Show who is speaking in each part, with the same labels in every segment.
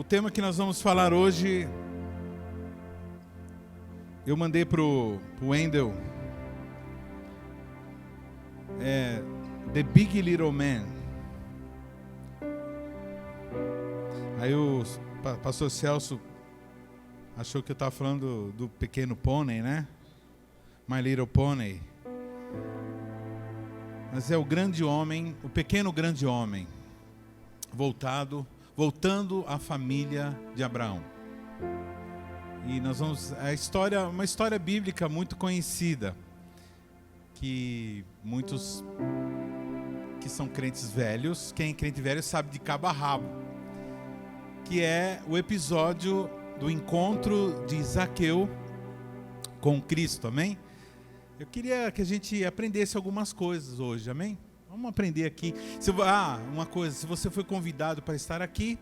Speaker 1: tema que nós vamos falar hoje, eu mandei pro Wendel, The Big Little Man. Aí o pastor Celso achou que eu estava falando do Pequeno Pônei, né? My Little Pony. Mas é o grande homem, o pequeno grande homem, voltando à família de Abraão. E nós vamos uma história bíblica muito conhecida, que muitos que são crentes velhos, quem é crente velho sabe de cabo a rabo, que é o episódio do encontro de Zaqueu com Cristo, amém? Eu queria que a gente aprendesse algumas coisas hoje, amém? Vamos aprender aqui. Uma coisa, se você foi convidado para estar aqui,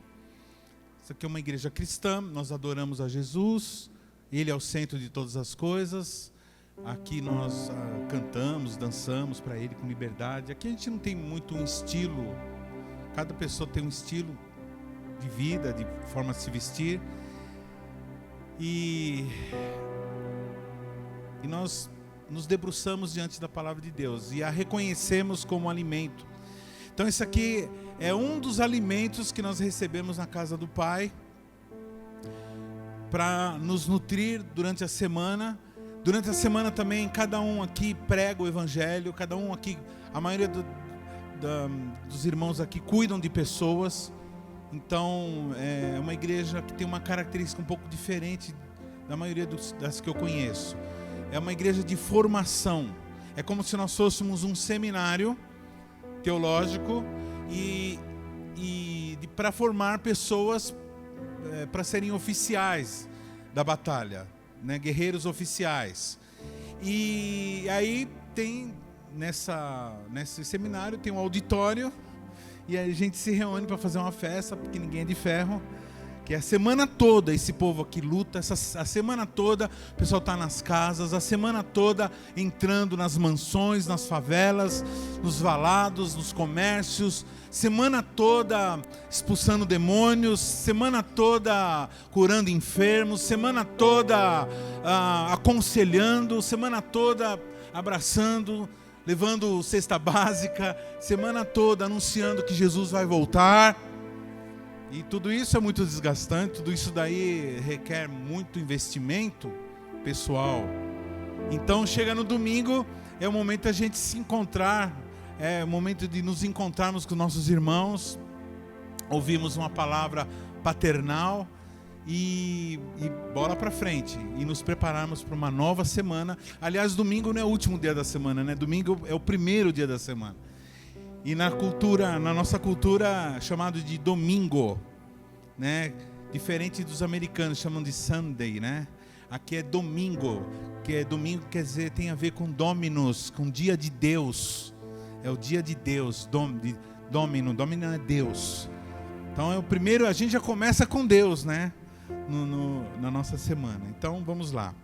Speaker 1: isso aqui é uma igreja cristã, nós adoramos a Jesus, Ele é o centro de todas as coisas. Aqui nós cantamos, dançamos para Ele com liberdade. Aqui a gente não tem muito um estilo, cada pessoa tem um estilo de vida, de forma de se vestir. E nós nos debruçamos diante da palavra de Deus e a reconhecemos como alimento. Então esse aqui é um dos alimentos que nós recebemos na casa do Pai para nos nutrir durante a semana. Durante a semana também cada um aqui prega o evangelho, cada um aqui, a maioria dos irmãos aqui cuidam de pessoas. Então é uma igreja que tem uma característica um pouco diferente da maioria das que eu conheço. É uma igreja de formação. É como se nós fôssemos um seminário teológico e para formar pessoas para serem oficiais da batalha, né? Guerreiros oficiais. E aí tem nesse seminário tem um auditório e aí a gente se reúne para fazer uma festa, porque ninguém é de ferro. Que a semana toda esse povo aqui luta, a semana toda o pessoal está nas casas, a semana toda entrando nas mansões, nas favelas, nos valados, nos comércios, semana toda expulsando demônios, semana toda curando enfermos, semana toda aconselhando, semana toda abraçando, levando cesta básica, semana toda anunciando que Jesus vai voltar. E tudo isso é muito desgastante, tudo isso daí requer muito investimento pessoal. Então chega no domingo, é o momento da gente se encontrar, é o momento de nos encontrarmos com nossos irmãos, ouvimos uma palavra paternal e bola para frente, e nos prepararmos para uma nova semana. Aliás, domingo não é o último dia da semana, né? Domingo é o primeiro dia da semana. E na nossa cultura, chamado de domingo, né? Diferente dos americanos, chamam de Sunday, né? Aqui é domingo, que é domingo quer dizer, tem a ver com Dominus, com dia de Deus. É o dia de Deus, Domino é Deus. Então é o primeiro, a gente já começa com Deus, né? Na nossa semana. Então vamos lá.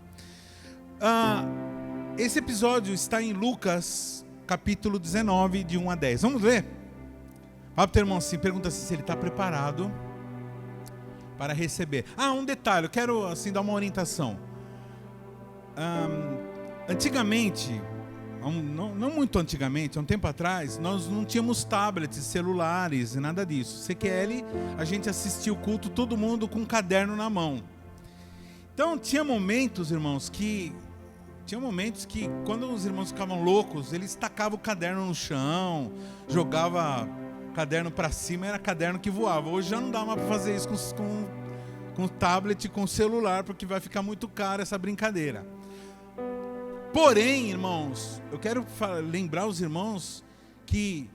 Speaker 1: Esse episódio está em Lucas capítulo 19, de 1 a 10. Vamos ver? Fala para o teu irmão assim, pergunta se ele está preparado para receber. Um detalhe, eu quero assim dar uma orientação. Antigamente, não muito antigamente, há um tempo atrás, nós não tínhamos tablets, celulares e nada disso. CQL, a gente assistia o culto, todo mundo com um caderno na mão. Então tinha momentos, irmãos, que quando os irmãos ficavam loucos, eles tacavam o caderno no chão, jogavam o caderno para cima, era caderno que voava. Hoje já não dá mais para fazer isso com tablet, com celular, porque vai ficar muito caro essa brincadeira. Porém, irmãos, eu quero lembrar os irmãos que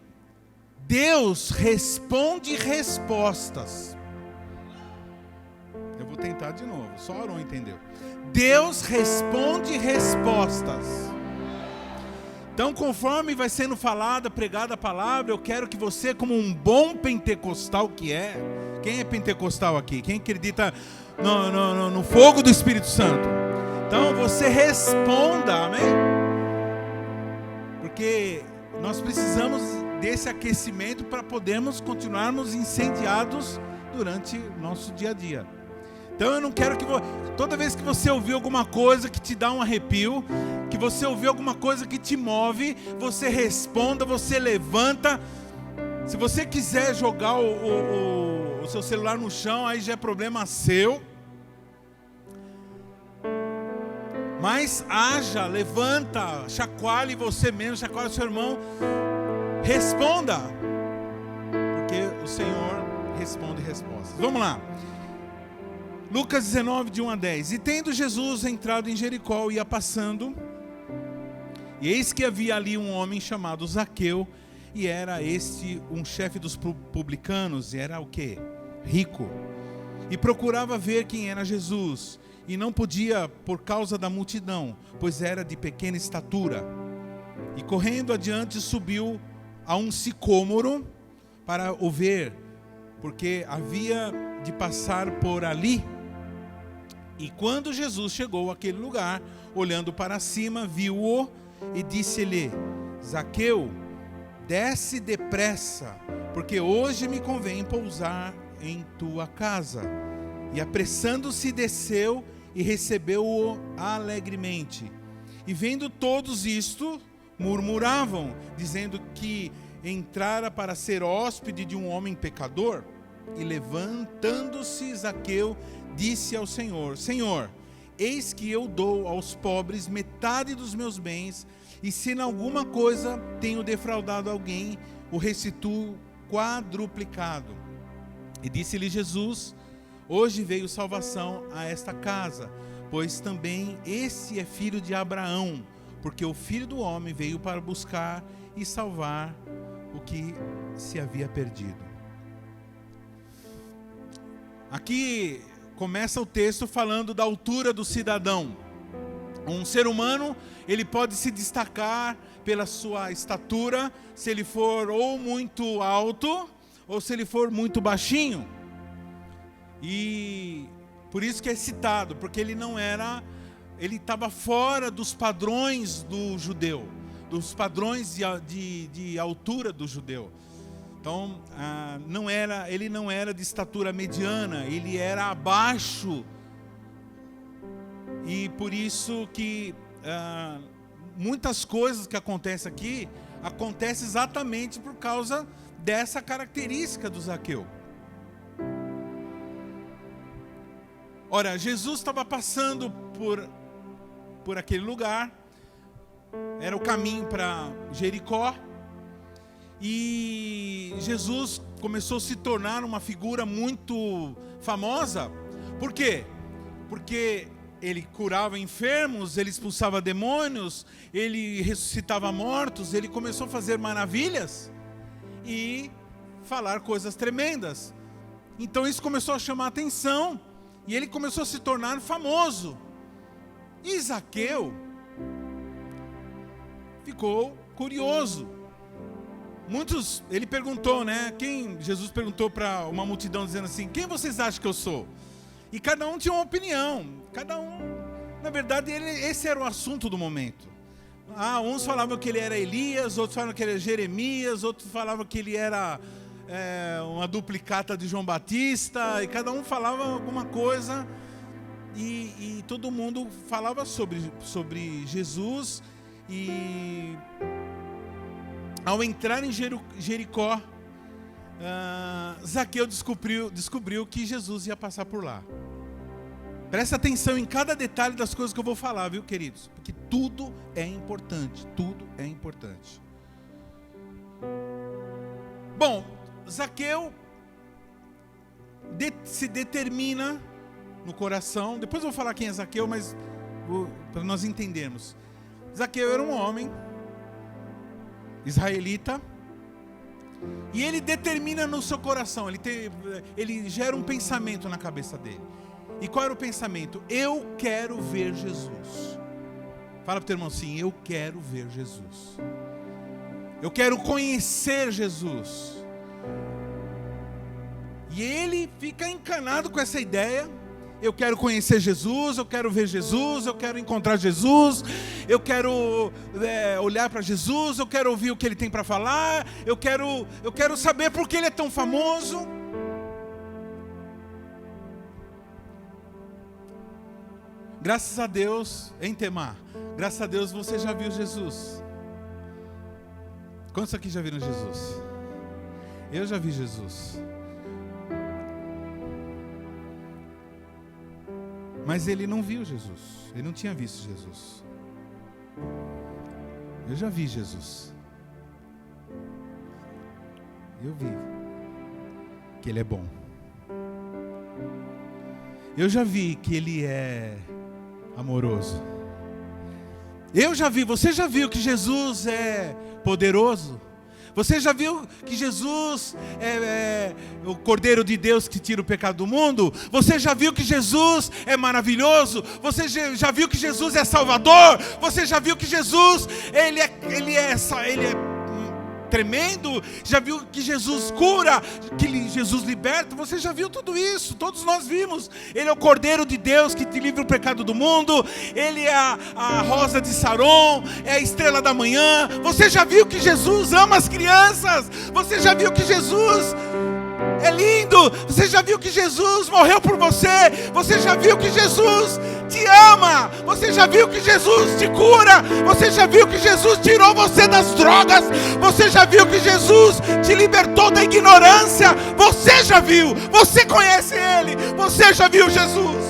Speaker 1: Deus responde respostas. Eu vou tentar de novo, só Arão entendeu. Deus responde respostas. Então, conforme vai sendo pregada a palavra, eu quero que você, como um bom pentecostal que é, quem é pentecostal aqui? Quem acredita no fogo do Espírito Santo? Então, você responda, amém? Porque nós precisamos desse aquecimento para podermos continuarmos incendiados durante o nosso dia a dia. Então eu não quero que toda vez que você ouvir alguma coisa que te dá um arrepio, que você ouvir alguma coisa que te move, você responda, você levanta. Se você quiser jogar o seu celular no chão, aí já é problema seu. Mas haja, levanta, chacoalhe você mesmo, chacoalhe seu irmão, responda, porque o Senhor responde respostas. Vamos lá. Lucas 19, de 1 a 10. E tendo Jesus entrado em Jericó, ia passando, e eis que havia ali um homem chamado Zaqueu, e era este um chefe dos publicanos, e era o quê? Rico. E procurava ver quem era Jesus, e não podia por causa da multidão, pois era de pequena estatura. E correndo adiante subiu a um sicômoro para o ver, porque havia de passar por ali. E quando Jesus chegou àquele lugar, olhando para cima, viu-o e disse-lhe: Zaqueu, desce depressa, porque hoje me convém pousar em tua casa. E apressando-se desceu e recebeu-o alegremente. E vendo todos isto, murmuravam, dizendo que entrara para ser hóspede de um homem pecador. E levantando-se Zaqueu, disse ao Senhor: Senhor, eis que eu dou aos pobres metade dos meus bens, e se em alguma coisa tenho defraudado alguém, o restituo quadruplicado. E disse-lhe Jesus: hoje veio salvação a esta casa, pois também esse é filho de Abraão, porque o Filho do Homem veio para buscar e salvar o que se havia perdido. Aqui começa o texto falando da altura do cidadão. Um ser humano, ele pode se destacar pela sua estatura, se ele for ou muito alto, ou se ele for muito baixinho. E por isso que é citado, porque ele estava fora dos padrões do judeu, dos padrões de altura do judeu. Então, ele não era de estatura mediana, ele era abaixo. E por isso que muitas coisas que acontecem aqui, acontecem exatamente por causa dessa característica do Zaqueu. Ora, Jesus estava passando por aquele lugar, era o caminho para Jericó, e Jesus começou a se tornar uma figura muito famosa. Por quê? Porque ele curava enfermos, ele expulsava demônios, ele ressuscitava mortos, ele começou a fazer maravilhas e falar coisas tremendas. Então isso começou a chamar a atenção e ele começou a se tornar famoso. E Zaqueu ficou curioso. Ele perguntou, né? Jesus perguntou para uma multidão dizendo assim: quem vocês acham que eu sou? E cada um tinha uma opinião. Cada um, na verdade, esse era o assunto do momento. Uns falavam que ele era Elias, outros falavam que ele era Jeremias, outros falavam que ele era uma duplicata de João Batista, e cada um falava alguma coisa, e todo mundo falava sobre Jesus. E ao entrar em Jericó, Zaqueu descobriu que Jesus ia passar por lá. Presta atenção em cada detalhe das coisas que eu vou falar, viu, queridos? Porque tudo é importante, tudo é importante. Bom, Zaqueu se determina no coração. Depois eu vou falar quem é Zaqueu, mas para nós entendermos. Zaqueu era um homem israelita, e ele determina no seu coração, ele gera um pensamento na cabeça dele. E qual era o pensamento? Eu quero ver Jesus. Fala para o teu irmão assim: eu quero ver Jesus. Eu quero conhecer Jesus. E ele fica encanado com essa ideia. Eu quero conhecer Jesus, eu quero ver Jesus, eu quero encontrar Jesus, eu quero olhar para Jesus, eu quero ouvir o que ele tem para falar, eu quero saber por que ele é tão famoso. graças a Deus, em Temar, graças a Deus você já viu Jesus. Quantos aqui já viram Jesus? Eu já vi Jesus. Mas ele não viu Jesus. Ele não tinha visto Jesus. Eu já vi Jesus. Eu vi que ele é bom. Eu já vi que ele é amoroso. Eu já vi, você já viu que Jesus é poderoso? Você já viu que Jesus é o Cordeiro de Deus que tira o pecado do mundo? Você já viu que Jesus é maravilhoso? Você já viu que Jesus é Salvador? Você já viu que Jesus, ele é tremendo? Já viu que Jesus cura? Que Jesus liberta? Você já viu tudo isso? Todos nós vimos. Ele é o Cordeiro de Deus que te livra o pecado do mundo. Ele é a rosa de Saron, é a estrela da manhã. Você já viu que Jesus ama as crianças? Você já viu que Jesus é lindo? Você já viu que Jesus morreu por você? Você já viu que Jesus te ama? Você já viu que Jesus te cura? Você já viu que Jesus tirou você das drogas? Você já viu que Jesus te libertou da ignorância? Você já viu? Você conhece Ele? Você já viu Jesus?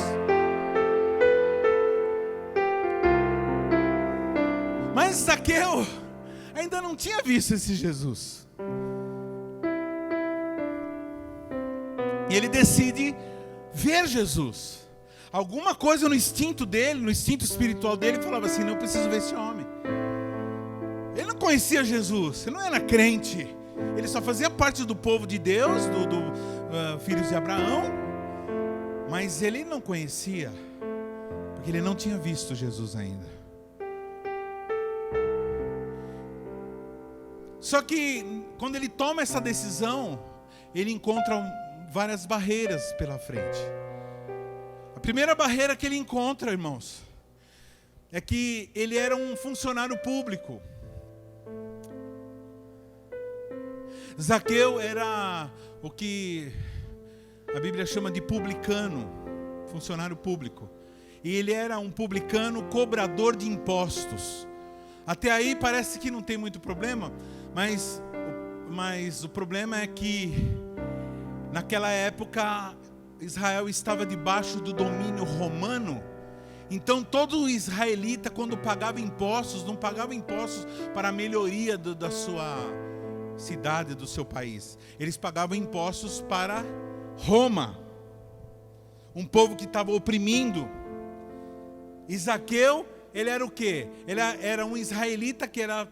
Speaker 1: Mas Zaqueu ainda não tinha visto esse Jesus. E ele decide ver Jesus. Alguma coisa no instinto dele, no instinto espiritual dele, falava assim: não, eu preciso ver esse homem. Ele não conhecia Jesus, ele não era crente. Ele só fazia parte do povo de Deus, filhos de Abraão. Mas ele não conhecia, porque ele não tinha visto Jesus ainda. Só que quando ele toma essa decisão, ele encontra várias barreiras pela frente. A primeira barreira que ele encontra, irmãos, é que ele era um funcionário público. Zaqueu era o que a Bíblia chama de publicano, funcionário público. E ele era um publicano cobrador de impostos. Até aí parece que não tem muito problema, mas o problema é que naquela época Israel estava debaixo do domínio romano. Então todo israelita, quando pagava impostos, não pagava impostos para a melhoria da sua cidade, do seu país. Eles pagavam impostos para Roma, um povo que estava oprimindo. E Zaqueu, ele era o quê? Ele era um israelita que era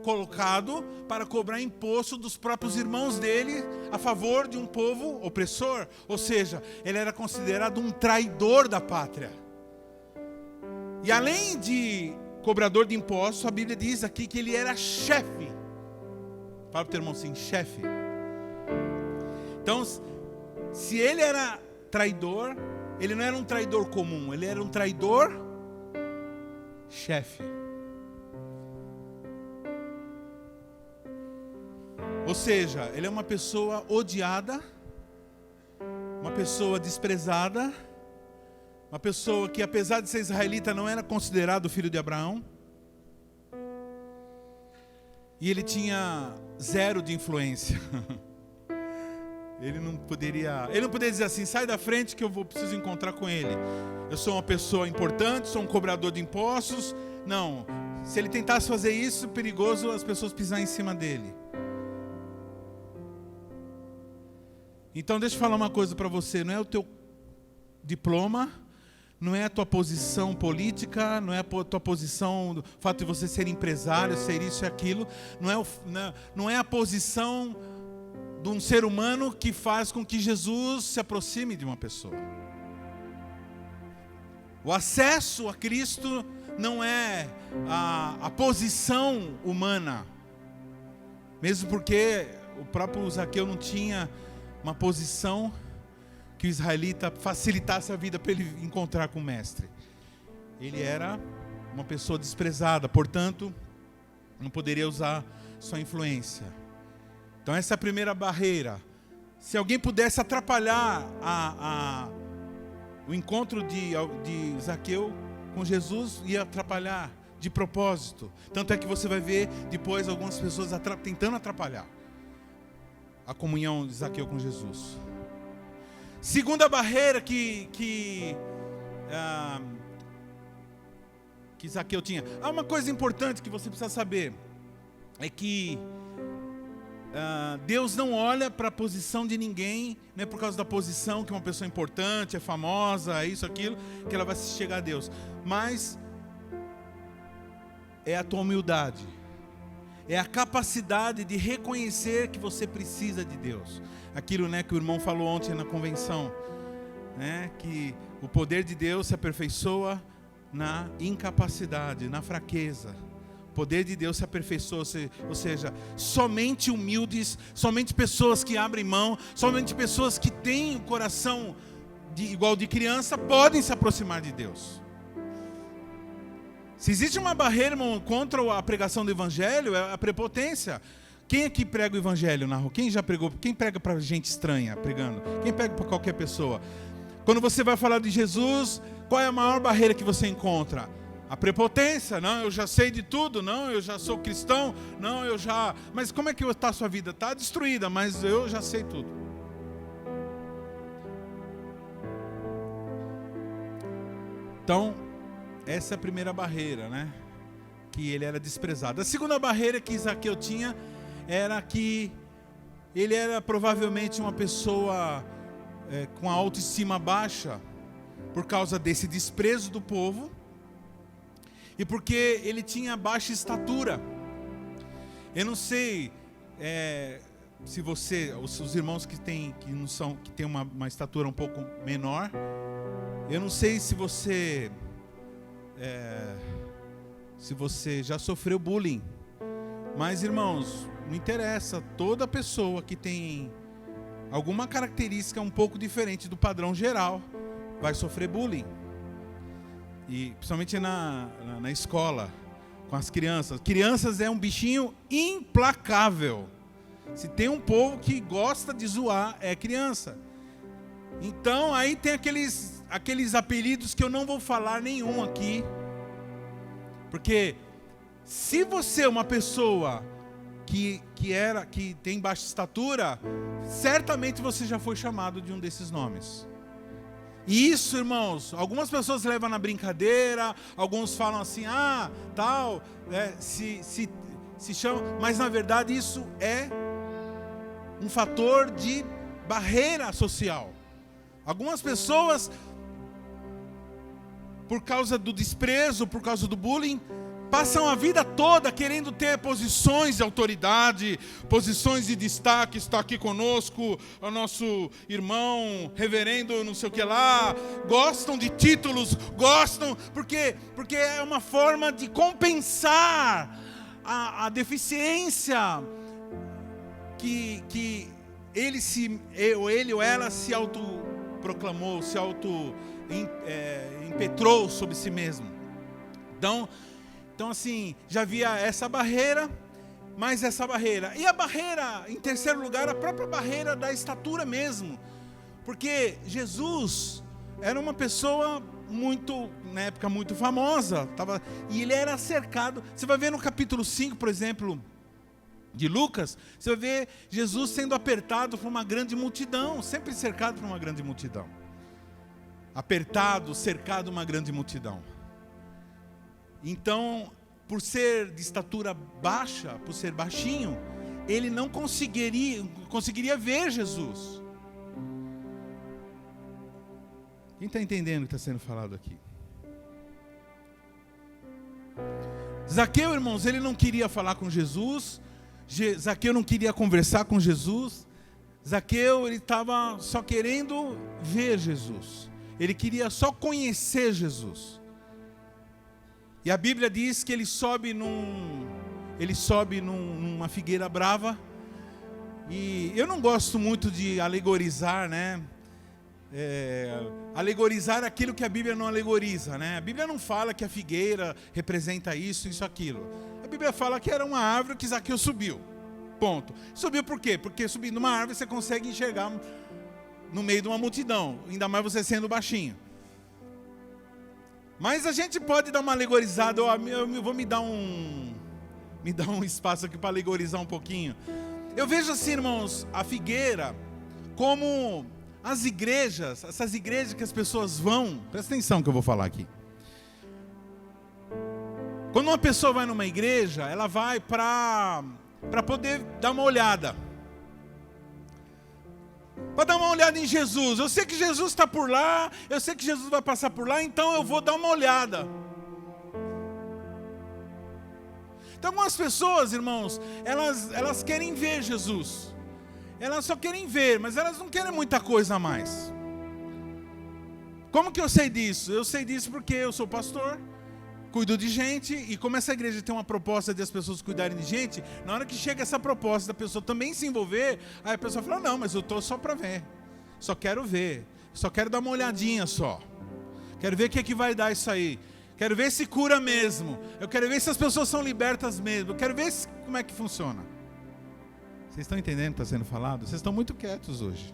Speaker 1: colocado para cobrar imposto dos próprios irmãos dele a favor de um povo opressor. Ou seja, ele era considerado um traidor da pátria. E além de cobrador de impostos, a Bíblia diz aqui que ele era chefe. Fala para o teu irmão assim: chefe. Então, se ele era traidor, ele não era um traidor comum, ele era um traidor chefe. Ou seja, ele é uma pessoa odiada, uma pessoa desprezada, uma pessoa que, apesar de ser israelita, não era considerado filho de Abraão. E ele tinha zero de influência. Ele não poderia dizer assim: sai da frente que eu preciso encontrar com ele. Eu sou uma pessoa importante, sou um cobrador de impostos. Não, se ele tentasse fazer isso, perigoso as pessoas pisarem em cima dele. Então deixa eu falar uma coisa para você: não é o teu diploma, não é a tua posição política, não é a tua posição, o fato de você ser empresário, ser isso e aquilo, não é a posição de um ser humano que faz com que Jesus se aproxime de uma pessoa. O acesso a Cristo não é a posição humana, mesmo porque o próprio Zaqueu não tinha uma posição que o israelita facilitasse a vida para ele encontrar com o mestre. Ele era uma pessoa desprezada, portanto, não poderia usar sua influência. Então essa é a primeira barreira. Se alguém pudesse atrapalhar o encontro de Zaqueu com Jesus ia atrapalhar de propósito. Tanto é que você vai ver depois algumas pessoas tentando atrapalhar a comunhão de Zaqueu com Jesus. Segunda barreira que Zaqueu tinha. Há uma coisa importante que você precisa saber, é que Deus não olha para a posição de ninguém, não é por causa da posição que uma pessoa importante, é famosa, é isso, aquilo, que ela vai se chegar a Deus. Mas é a tua humildade, é a capacidade de reconhecer que você precisa de Deus. Aquilo, né, que o irmão falou ontem na convenção, né, que o poder de Deus se aperfeiçoa na incapacidade, na fraqueza. O poder de Deus se aperfeiçoa, ou seja, somente humildes, somente pessoas que abrem mão, somente pessoas que têm o coração igual de criança podem se aproximar de Deus. Se existe uma barreira, irmão, contra a pregação do evangelho, é a prepotência. Quem aqui prega o evangelho na rua? Quem já pregou? Quem prega para gente estranha pregando? Quem prega para qualquer pessoa? Quando você vai falar de Jesus, qual é a maior barreira que você encontra? A prepotência. Não, eu já sei de tudo. Não, eu já sou cristão. Não, eu já... Mas como é que está a sua vida? Está destruída, mas eu já sei tudo. Então, essa é a primeira barreira, né? Que ele era desprezado. A segunda barreira que Zaqueu tinha era que ele era provavelmente uma pessoa com a autoestima baixa, por causa desse desprezo do povo, e porque ele tinha baixa estatura. Eu não sei se você, os irmãos que têm uma estatura um pouco menor, eu não sei se você já sofreu bullying. Mas, irmãos, não interessa, toda pessoa que tem alguma característica um pouco diferente do padrão geral vai sofrer bullying. E principalmente na escola, com as crianças. Crianças é um bichinho implacável. Se tem um povo que gosta de zoar, é criança. Então aí tem aqueles apelidos que eu não vou falar nenhum aqui. Porque se você é uma pessoa que tem baixa estatura, certamente você já foi chamado de um desses nomes. E isso, irmãos, algumas pessoas levam na brincadeira, alguns falam assim, tal, se chama, mas na verdade isso é um fator de barreira social. Algumas pessoas, por causa do desprezo, por causa do bullying, passam a vida toda querendo ter posições de autoridade, posições de destaque. Está aqui conosco o nosso irmão reverendo não sei o que lá. Gostam de títulos, gostam, porque é uma forma de compensar a deficiência que ele ou ela se autoproclamou, se impetrou sobre si mesmo. Então assim, já havia essa barreira, mais essa barreira. E a barreira, em terceiro lugar, a própria barreira da estatura mesmo. Porque Jesus era uma pessoa na época, muito famosa. E ele era cercado. Você vai ver no capítulo 5, por exemplo, de Lucas, você vai ver Jesus sendo apertado por uma grande multidão. Sempre cercado por uma grande multidão. Apertado, cercado por uma grande multidão. Então, por ser de estatura baixa, por ser baixinho, ele não conseguiria ver Jesus. Quem está entendendo o que está sendo falado aqui? Zaqueu, irmãos, ele não queria falar com Jesus. Zaqueu não queria conversar com Jesus. Zaqueu, ele estava só querendo ver Jesus. Ele queria só conhecer Jesus. E a Bíblia diz que ele sobe numa figueira brava. E eu não gosto muito de alegorizar, né? Alegorizar aquilo que a Bíblia não alegoriza, né? A Bíblia não fala que a figueira representa isso, aquilo. A Bíblia fala que era uma árvore que Zaqueu subiu. Ponto. Subiu por quê? Porque subindo uma árvore você consegue enxergar no meio de uma multidão, ainda mais você sendo baixinho. Mas a gente pode dar uma alegorizada. Eu vou me dar um espaço aqui para alegorizar um pouquinho. Eu vejo assim, irmãos, a figueira como as igrejas, essas igrejas que as pessoas vão. Presta atenção que eu vou falar aqui. Quando uma pessoa vai numa igreja, ela vai para poder dar uma olhada. Para dar uma olhada em Jesus. Eu sei que Jesus está por lá, eu sei que Jesus vai passar por lá, então eu vou dar uma olhada. Então algumas pessoas, irmãos, elas querem ver Jesus. Elas só querem ver, mas elas não querem muita coisa a mais. Como que eu sei disso? Eu sei disso porque eu sou pastor, cuido de gente, e como essa igreja tem uma proposta de as pessoas cuidarem de gente, na hora que chega essa proposta da pessoa também se envolver, aí a pessoa fala, não, mas eu estou só para ver, só quero ver, só quero dar uma olhadinha só, quero ver o que é que vai dar isso aí, quero ver se cura mesmo, eu quero ver se as pessoas são libertas mesmo, eu quero ver como é que funciona. Vocês estão entendendo o que está sendo falado? Vocês estão muito quietos hoje.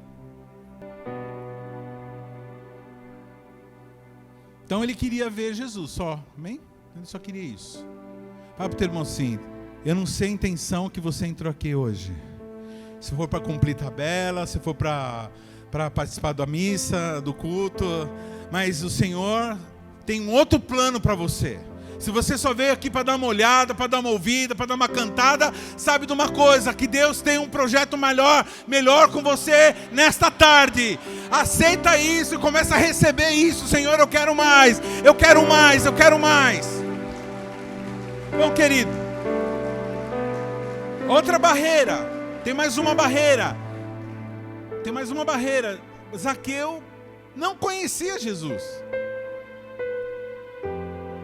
Speaker 1: Então ele queria ver Jesus só, amém? Ele só queria isso. Fala para o teu irmão assim, eu não sei a intenção que você entrou aqui hoje. Se for para cumprir tabela, se for para participar da missa, do culto, mas o Senhor tem um outro plano para você. Se você só veio aqui para dar uma olhada, para dar uma ouvida, para dar uma cantada, sabe de uma coisa, que Deus tem um projeto melhor com você nesta tarde. Aceita isso e começa a receber isso. Senhor, eu quero mais, eu quero mais, eu quero mais. Bom, querido, outra barreira, tem mais uma barreira. Zaqueu não conhecia Jesus.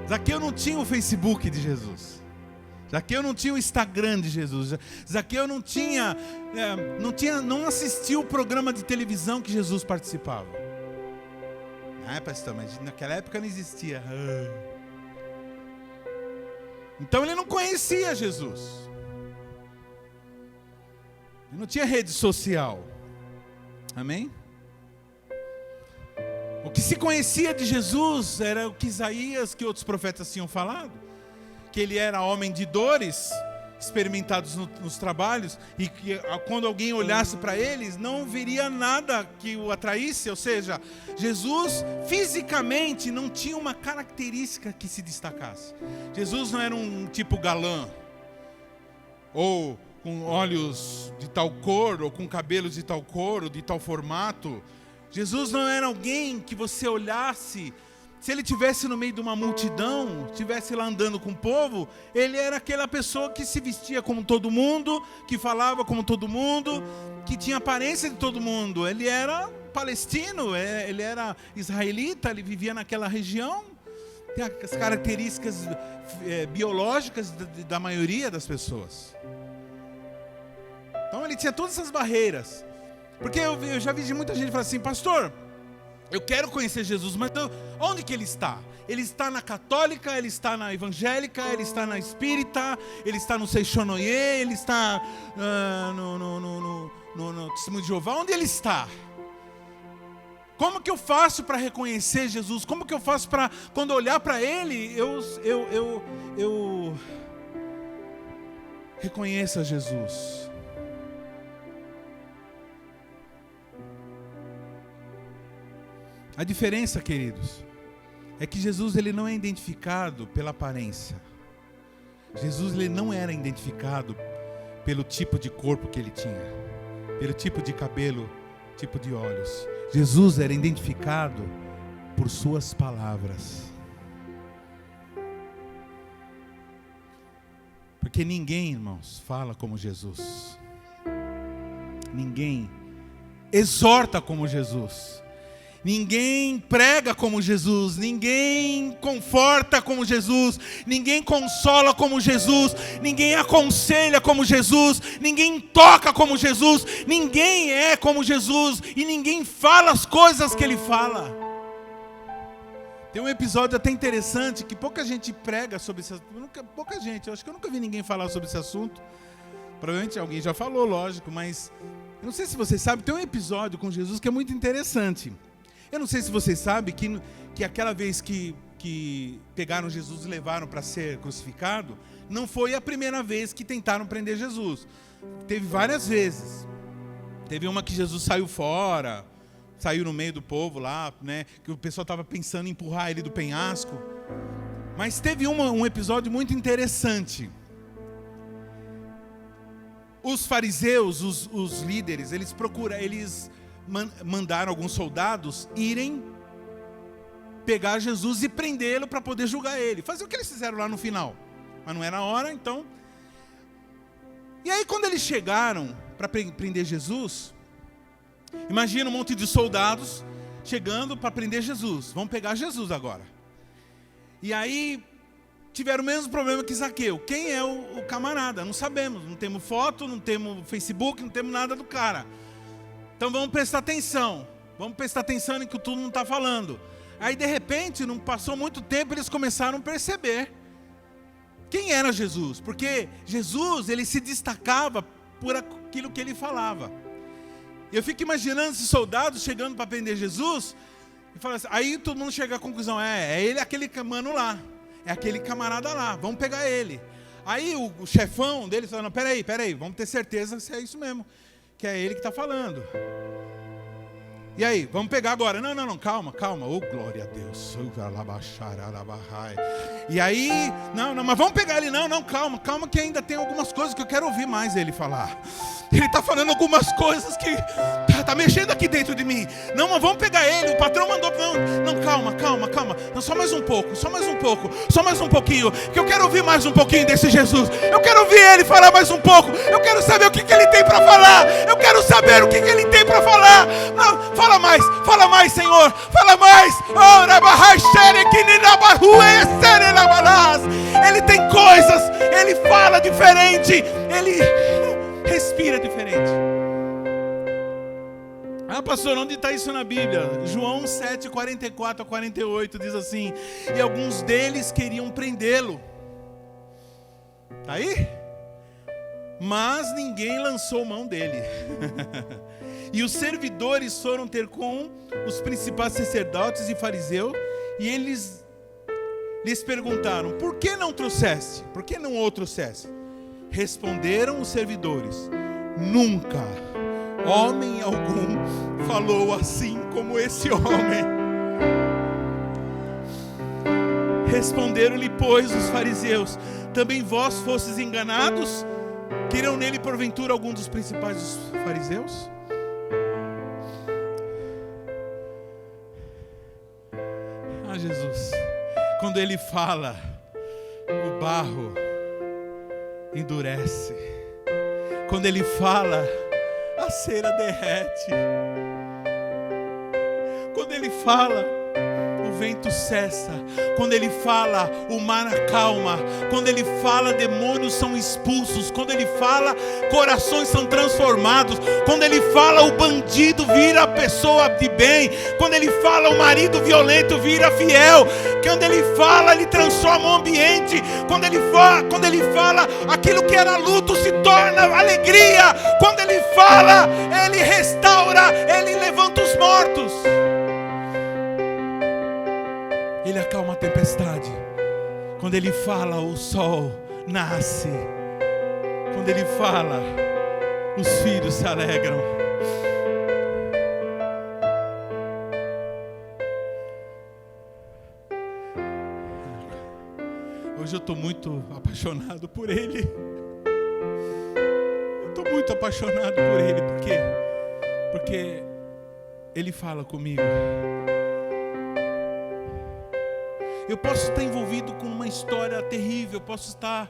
Speaker 1: Zaqueu não tinha o Facebook de Jesus. Zaqueu não tinha o Instagram de Jesus. Zaqueu não assistiu o programa de televisão que Jesus participava. Pastor, mas naquela época não existia. Então ele não conhecia Jesus. Ele não tinha rede social. Amém? O que se conhecia de Jesus era o que Isaías, que outros profetas tinham falado, que ele era homem de dores, experimentados nos trabalhos, e que quando alguém olhasse para eles, não veria nada que o atraísse. Ou seja, Jesus fisicamente não tinha uma característica que se destacasse. Jesus não era um tipo galã, ou com olhos de tal cor, ou com cabelos de tal cor, ou de tal formato. Jesus não era alguém que você olhasse, se ele estivesse no meio de uma multidão, estivesse lá andando com o povo, ele era aquela pessoa que se vestia como todo mundo, que falava como todo mundo, que tinha aparência de todo mundo. Ele era palestino, ele era israelita, ele vivia naquela região, tem as características biológicas da maioria das pessoas. Então ele tinha todas essas barreiras. Porque eu já vi de muita gente falar assim, pastor, eu quero conhecer Jesus, mas onde que ele está? Ele está na católica, ele está na evangélica, ele está na espírita, ele está no Seixonoye, ele está no Testemunho de Jeová, onde ele está? Como que eu faço para reconhecer Jesus? Como que eu faço para, quando eu olhar para ele, eu reconheça Jesus? A diferença, queridos, é que Jesus ele não é identificado pela aparência. Jesus ele não era identificado pelo tipo de corpo que ele tinha, pelo tipo de cabelo, tipo de olhos. Jesus era identificado por suas palavras. Porque ninguém, irmãos, fala como Jesus. Ninguém exorta como Jesus. Ninguém prega como Jesus, ninguém conforta como Jesus, ninguém consola como Jesus, ninguém aconselha como Jesus, ninguém toca como Jesus, ninguém é como Jesus e ninguém fala as coisas que ele fala. Tem um episódio até interessante que pouca gente prega sobre esse assunto, eu acho que eu nunca vi ninguém falar sobre esse assunto. Provavelmente alguém já falou, lógico, mas eu não sei se vocês sabem, tem um episódio com Jesus que é muito interessante. Eu não sei se vocês sabem que aquela vez que que pegaram Jesus e levaram para ser crucificado, não foi a primeira vez que tentaram prender Jesus. Teve várias vezes. Teve uma que Jesus saiu fora, saiu no meio do povo lá, né, que o pessoal estava pensando em empurrar ele do penhasco. Mas teve um episódio muito interessante. Os fariseus, os líderes, eles mandaram alguns soldados irem pegar Jesus e prendê-lo para poder julgar ele. Fazer o que eles fizeram lá no final. Mas não era a hora, então. E aí quando eles chegaram para prender Jesus, imagina um monte de soldados chegando para prender Jesus. Vamos pegar Jesus agora. E aí tiveram o mesmo problema que Zaqueu. Quem é o camarada? Não sabemos. Não temos foto, não temos Facebook, não temos nada do cara. Então vamos prestar atenção. Vamos prestar atenção em que tudo não está falando. Aí de repente, não passou muito tempo, eles começaram a perceber quem era Jesus. Porque Jesus, ele se destacava por aquilo que ele falava. Eu fico imaginando esses soldados chegando para prender Jesus. E falando assim, aí todo mundo chega à conclusão, é ele aquele mano lá. É aquele camarada lá, vamos pegar ele. Aí o chefão deles falou, não, peraí, vamos ter certeza se é isso mesmo. Que é ele que está falando. E aí, vamos pegar agora. Não, calma. Oh, glória a Deus. E aí, não, mas vamos pegar ele. Não, calma que ainda tem algumas coisas que eu quero ouvir mais ele falar. Ele está falando algumas coisas que está mexendo aqui dentro de mim. Não, mas vamos pegar ele. O patrão mandou. Não, calma. Não, só mais um pouquinho. Que eu quero ouvir mais um pouquinho desse Jesus. Eu quero ouvir ele falar mais um pouco. Eu quero saber o que ele tem para falar. Eu quero saber o que ele tem para falar. Não, fala mais, Senhor. Fala mais. Ele tem coisas. Ele fala diferente. Ele respira diferente. Ah, pastor, onde está isso na Bíblia? João 7, 44 a 48 diz assim: e alguns deles queriam prendê-lo. Está aí? Mas ninguém lançou mão dele. E os servidores foram ter com os principais sacerdotes e fariseus, e eles lhes perguntaram: por que não trouxeste? Por que não o trouxeste? Responderam os servidores: nunca homem algum falou assim como esse homem. Responderam-lhe, pois, os fariseus: também vós fostes enganados? Queriam nele porventura algum dos principais dos fariseus? Ah, Jesus, quando ele fala, o barro endurece. Quando ele fala, a cera derrete. Quando ele fala, o vento cessa. Quando ele fala, o mar acalma. Quando ele fala, demônios são expulsos. Quando ele fala, corações são transformados. Quando ele fala, o bandido vira pessoa de bem. Quando ele fala, o marido violento vira fiel. Quando ele fala, ele transforma o ambiente. Quando ele fala, aquilo que era luto se torna alegria. Quando ele fala, ele restaura, ele levanta os mortos. Ele acalma a tempestade. Quando ele fala, o sol nasce. Quando ele fala, os filhos se alegram. Hoje eu estou muito apaixonado por ele. Eu estou muito apaixonado por ele. Por quê? Porque ele fala comigo. Eu posso estar envolvido com uma história terrível, eu posso estar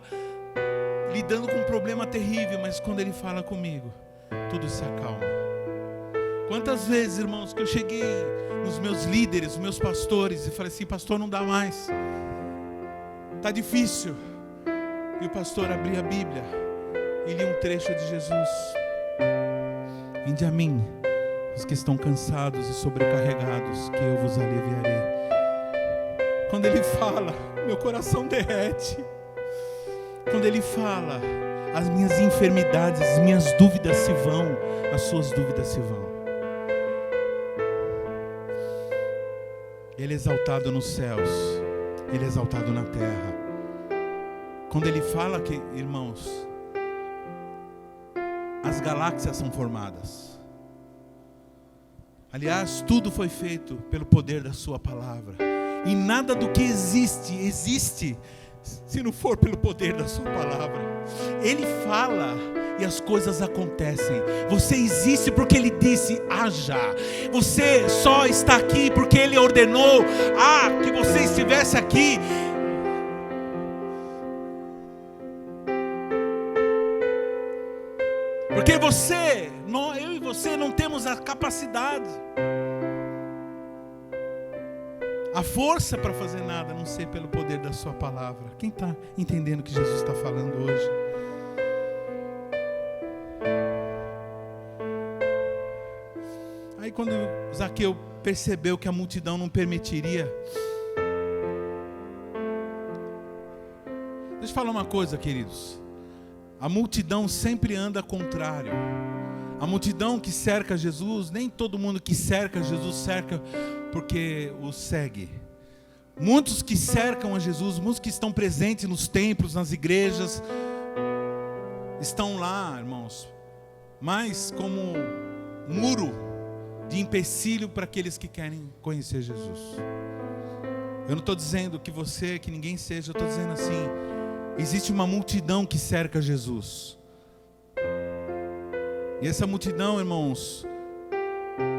Speaker 1: lidando com um problema terrível, mas quando ele fala comigo, tudo se acalma. Quantas vezes, irmãos, que eu cheguei nos meus líderes, nos meus pastores, e falei assim: pastor, não dá mais, está difícil. E o pastor abria a Bíblia e lia um trecho de Jesus: vinde a mim, os que estão cansados e sobrecarregados, que eu vos aliviarei. Quando ele fala, meu coração derrete. Quando ele fala, as minhas enfermidades, as minhas dúvidas se vão, as suas dúvidas se vão. Ele é exaltado nos céus, Ele é exaltado na terra. Quando Ele fala que, irmãos, as galáxias são formadas. Aliás, tudo foi feito pelo poder da sua palavra. E nada do que existe se não for pelo poder da sua palavra. Ele fala e as coisas acontecem. Você existe porque Ele disse, haja. Você só está aqui porque Ele ordenou que você estivesse aqui. Porque eu e você não temos a capacidade, a força para fazer nada, a não ser pelo poder da sua palavra. Quem está entendendo o que Jesus está falando hoje? Aí quando Zaqueu percebeu que a multidão não permitiria, deixa eu falar uma coisa, queridos. A multidão sempre anda contrário. A multidão que cerca Jesus, nem todo mundo que cerca Jesus cerca porque o segue. Muitos que cercam a Jesus, muitos que estão presentes nos templos, nas igrejas, estão lá, irmãos, mas como muro de empecilho para aqueles que querem conhecer Jesus. Eu não estou dizendo que você, que ninguém seja, eu estou dizendo assim, existe uma multidão que cerca Jesus. E essa multidão, irmãos,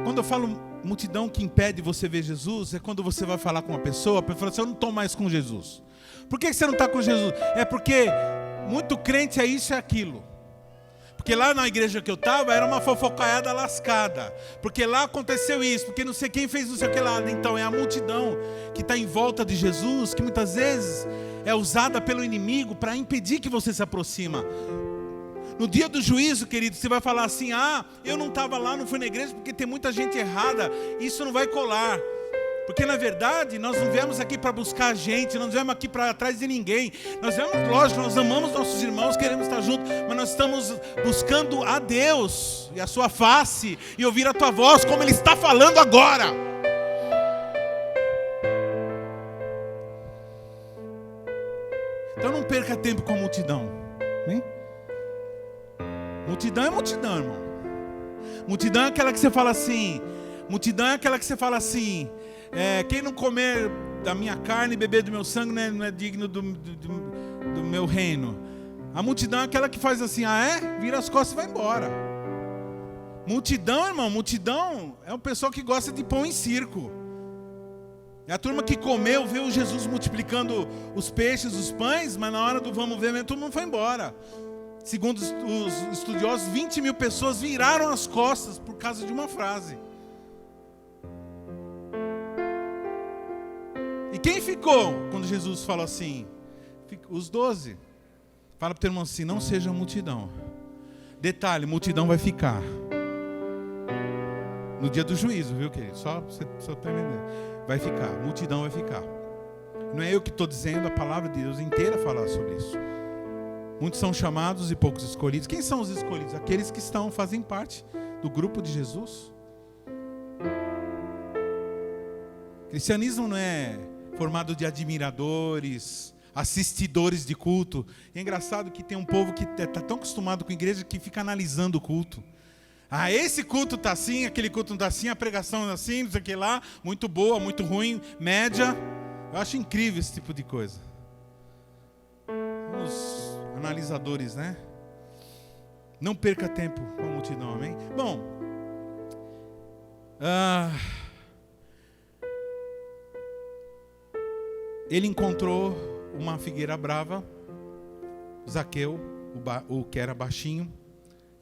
Speaker 1: quando eu falo multidão que impede você ver Jesus, é quando você vai falar com uma pessoa, a pessoa fala assim, eu não estou mais com Jesus. Por que você não está com Jesus? É porque muito crente é isso e aquilo. Porque lá na igreja que eu estava, era uma fofocaiada lascada. Porque lá aconteceu isso, porque não sei quem fez não sei o que lá. Então é a multidão que está em volta de Jesus, que muitas vezes é usada pelo inimigo para impedir que você se aproxima. No dia do juízo, querido, você vai falar assim, eu não estava lá, não fui na igreja porque tem muita gente errada. Isso não vai colar. Porque na verdade, nós não viemos aqui para buscar gente, nós não viemos aqui para atrás de ninguém. Nós viemos, lógico, nós amamos nossos irmãos, queremos estar juntos, mas nós estamos buscando a Deus e a sua face e ouvir a tua voz, como Ele está falando agora. Então não perca tempo com a multidão. Hein? Multidão é multidão, irmão. Multidão é aquela que você fala assim. Multidão é aquela que você fala assim. Quem não comer da minha carne e beber do meu sangue não é digno do meu reino. A multidão é aquela que faz assim, vira as costas e vai embora. Multidão, irmão, multidão é o pessoal que gosta de pão em circo. É a turma que comeu, viu Jesus multiplicando os peixes, os pães, mas na hora do vamos ver, todo mundo foi embora. Segundo os estudiosos, 20 mil pessoas viraram as costas por causa de uma frase. E quem ficou quando Jesus falou assim? Os 12. Fala para o teu irmão assim, não seja multidão. Detalhe, multidão vai ficar. No dia do juízo, viu, querido? Só para entender. Vai ficar, multidão vai ficar. Não é eu que estou dizendo, a palavra de Deus inteira fala sobre isso. Muitos são chamados e poucos escolhidos. Quem são os escolhidos? Aqueles que fazem parte do grupo de Jesus. Cristianismo não é formado de admiradores, assistidores de culto. E é engraçado que tem um povo que está tão acostumado com a igreja que fica analisando o culto. Esse culto está assim, aquele culto não está assim, a pregação não assim, não sei o que lá, muito boa, muito ruim, média. Eu acho incrível esse tipo de coisa. Os analisadores, né? Não perca tempo com a multidão, amém? Bom, ele encontrou uma figueira brava. Zaqueu, o que era baixinho,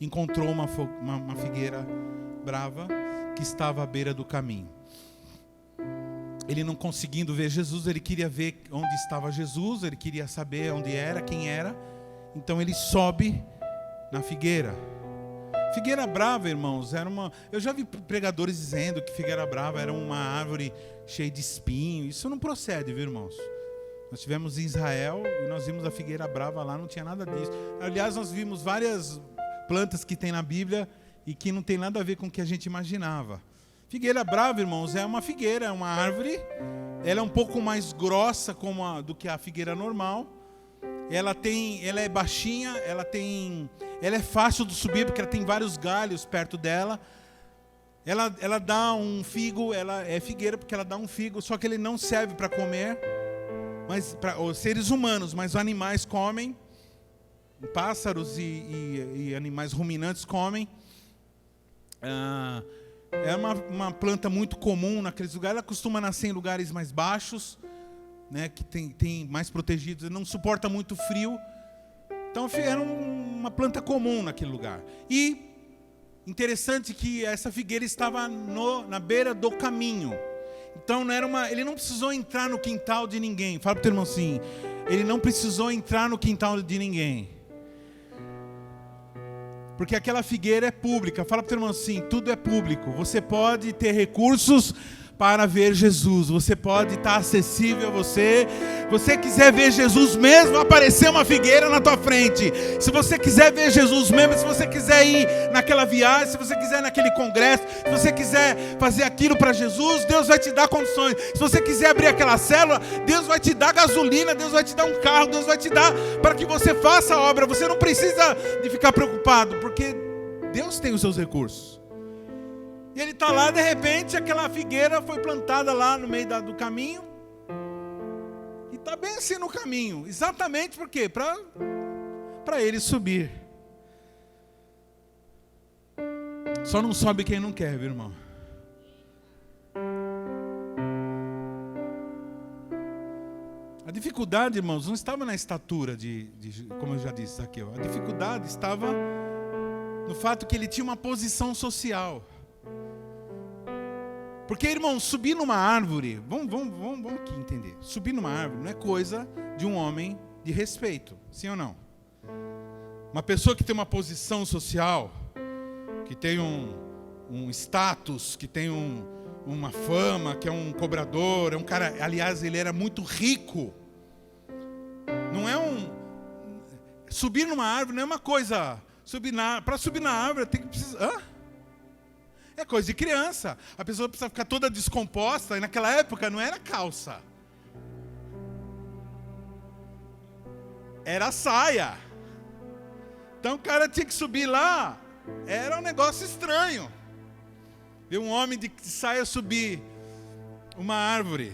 Speaker 1: encontrou uma figueira brava que estava à beira do caminho. Ele não conseguindo ver Jesus, ele queria ver onde estava Jesus, ele queria saber onde era, quem era. Então ele sobe na figueira. Figueira brava, irmãos, eu já vi pregadores dizendo que figueira brava era uma árvore cheia de espinho. Isso não procede, viu, irmãos? Nós estivemos em Israel e nós vimos a figueira brava lá, não tinha nada disso. Aliás, nós vimos várias plantas que tem na Bíblia e que não tem nada a ver com o que a gente imaginava. Figueira brava, irmãos, é uma figueira, é uma árvore. Ela é um pouco mais grossa do que a figueira normal. Ela é baixinha, ela é fácil de subir porque ela tem vários galhos perto dela. Ela dá um figo, ela é figueira porque ela dá um figo, só que ele não serve para comer, mas para os seres humanos, mas os animais comem, pássaros e animais ruminantes comem. É uma planta muito comum naqueles lugares. Ela costuma nascer em lugares mais baixos, né, que tem mais protegidos, não suporta muito frio. Então era uma planta comum naquele lugar. E interessante que essa figueira estava na beira do caminho. Então ele não precisou entrar no quintal de ninguém. Fala para o teu irmão assim: ele não precisou entrar no quintal de ninguém. Porque aquela figueira é pública. Fala para o teu irmão assim: tudo é público. Você pode ter recursos para ver Jesus. Você pode estar acessível a você. Se você quiser ver Jesus mesmo, vai aparecer uma figueira na tua frente. Se você quiser ver Jesus mesmo, se você quiser ir naquela viagem, se você quiser ir naquele congresso, se você quiser fazer aquilo para Jesus, Deus vai te dar condições. Se você quiser abrir aquela célula, Deus vai te dar gasolina, Deus vai te dar um carro, Deus vai te dar para que você faça a obra. Você não precisa de ficar preocupado, porque Deus tem os seus recursos. E ele está lá, de repente, aquela figueira foi plantada lá no meio do caminho. E está bem assim no caminho. Exatamente por quê? Para ele subir. Só não sobe quem não quer, viu, irmão? A dificuldade, irmãos, não estava na estatura como eu já disse aqui. A dificuldade estava no fato que ele tinha uma posição social. Porque, irmão, subir numa árvore, vamos aqui entender. Subir numa árvore não é coisa de um homem de respeito, sim ou não? Uma pessoa que tem uma posição social, que tem um status, que tem uma fama, que é um cobrador, é um cara, aliás, ele era muito rico. Não é subir numa árvore não é uma coisa, para subir na árvore tem que precisar... É coisa de criança. A pessoa precisa ficar toda descomposta. E naquela época não era calça. Era saia. Então o cara tinha que subir lá. Era um negócio estranho. Ver um homem de saia subir uma árvore.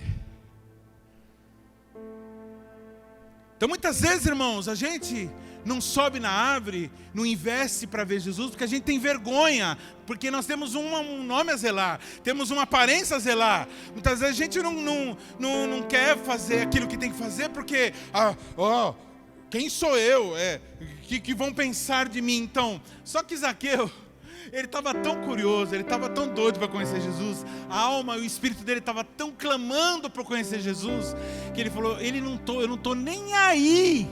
Speaker 1: Então muitas vezes, irmãos, a gente não sobe na árvore, não investe para ver Jesus, porque a gente tem vergonha, porque nós temos um nome a zelar, temos uma aparência a zelar. Muitas vezes a gente não quer fazer aquilo que tem que fazer, porque, quem sou eu? Que vão pensar de mim? Então, só que Zaqueu, ele estava tão curioso, ele estava tão doido para conhecer Jesus, a alma e o espírito dele estava tão clamando para conhecer Jesus, que ele falou: eu não estou nem aí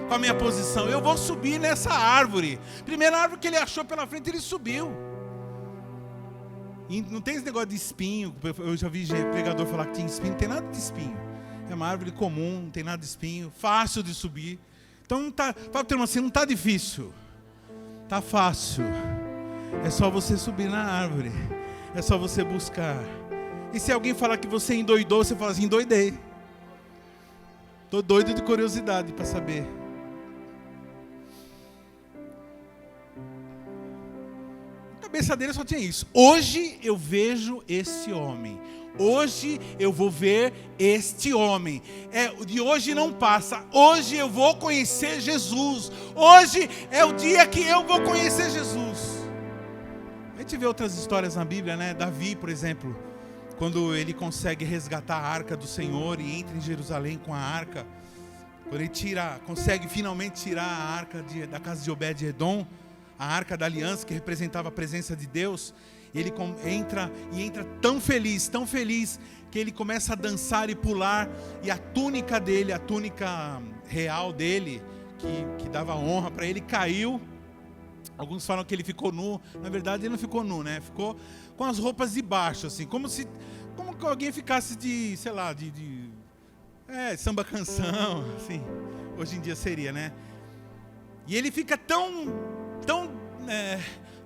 Speaker 1: com a minha posição, eu vou subir nessa árvore. Primeira árvore que ele achou pela frente, ele subiu. E não tem esse negócio de espinho. Eu já vi pregador falar que tinha espinho. Não tem nada de espinho. É uma árvore comum, não tem nada de espinho, fácil de subir. Então não está, fala para o assim, não está difícil, está fácil. É só você subir na árvore, é só você buscar. E se alguém falar que você endoidou, você fala assim: endoidei. Estou doido de curiosidade para saber. A cabeça dele só tinha isso: hoje eu vejo este homem, hoje eu vou ver este homem, de hoje não passa, hoje eu vou conhecer Jesus, hoje é o dia que eu vou conhecer Jesus. A gente vê outras histórias na Bíblia, né? Davi, por exemplo, quando ele consegue resgatar a arca do Senhor e entra em Jerusalém com a arca, quando ele consegue finalmente tirar a arca da casa de Obed-Edom, a arca da aliança que representava a presença de Deus, ele entra tão feliz, que ele começa a dançar e pular, e a túnica dele, a túnica real dele, que dava honra para ele, caiu. Alguns falam que ele ficou nu. Na verdade ele não ficou nu, né? Ficou com as roupas de baixo, assim, como que alguém ficasse de, sei lá, de samba canção, assim, hoje em dia seria, né? E ele fica tão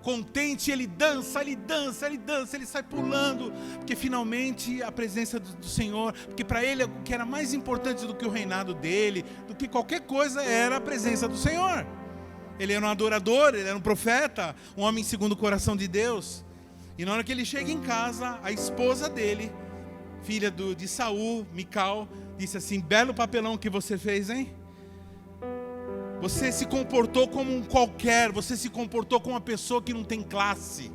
Speaker 1: contente, ele dança, ele sai pulando, porque finalmente a presença do Senhor, porque para ele o que era mais importante do que o reinado dele, do que qualquer coisa, era a presença do Senhor. Ele era um adorador, ele era um profeta, um homem segundo o coração de Deus. E na hora que ele chega em casa, a esposa dele, filha de Saul, Mical, disse assim: belo papelão que você fez, hein? Você se comportou como um qualquer, você se comportou como uma pessoa que não tem classe.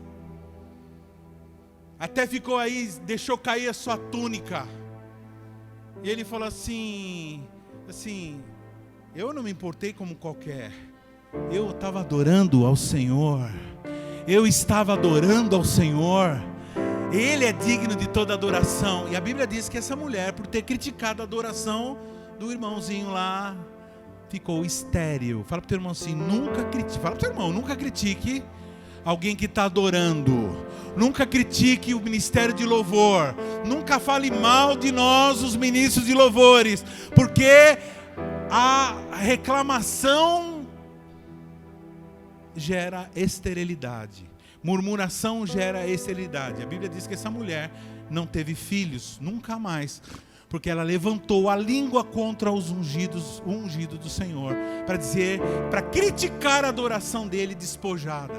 Speaker 1: Até ficou aí, deixou cair a sua túnica. E ele falou assim, eu não me importei como qualquer. Eu estava adorando ao Senhor. Eu estava adorando ao Senhor. Ele é digno de toda adoração. E a Bíblia diz que essa mulher, por ter criticado a adoração do irmãozinho lá, ficou estéril. Fala para o teu irmão assim, nunca critique alguém que está adorando. Nunca critique o ministério de louvor. Nunca fale mal de nós, os ministros de louvores, porque a reclamação gera esterilidade. Murmuração gera esterilidade. A Bíblia diz que essa mulher não teve filhos, nunca mais, porque ela levantou a língua contra o ungido do Senhor, para criticar a adoração dele despojada.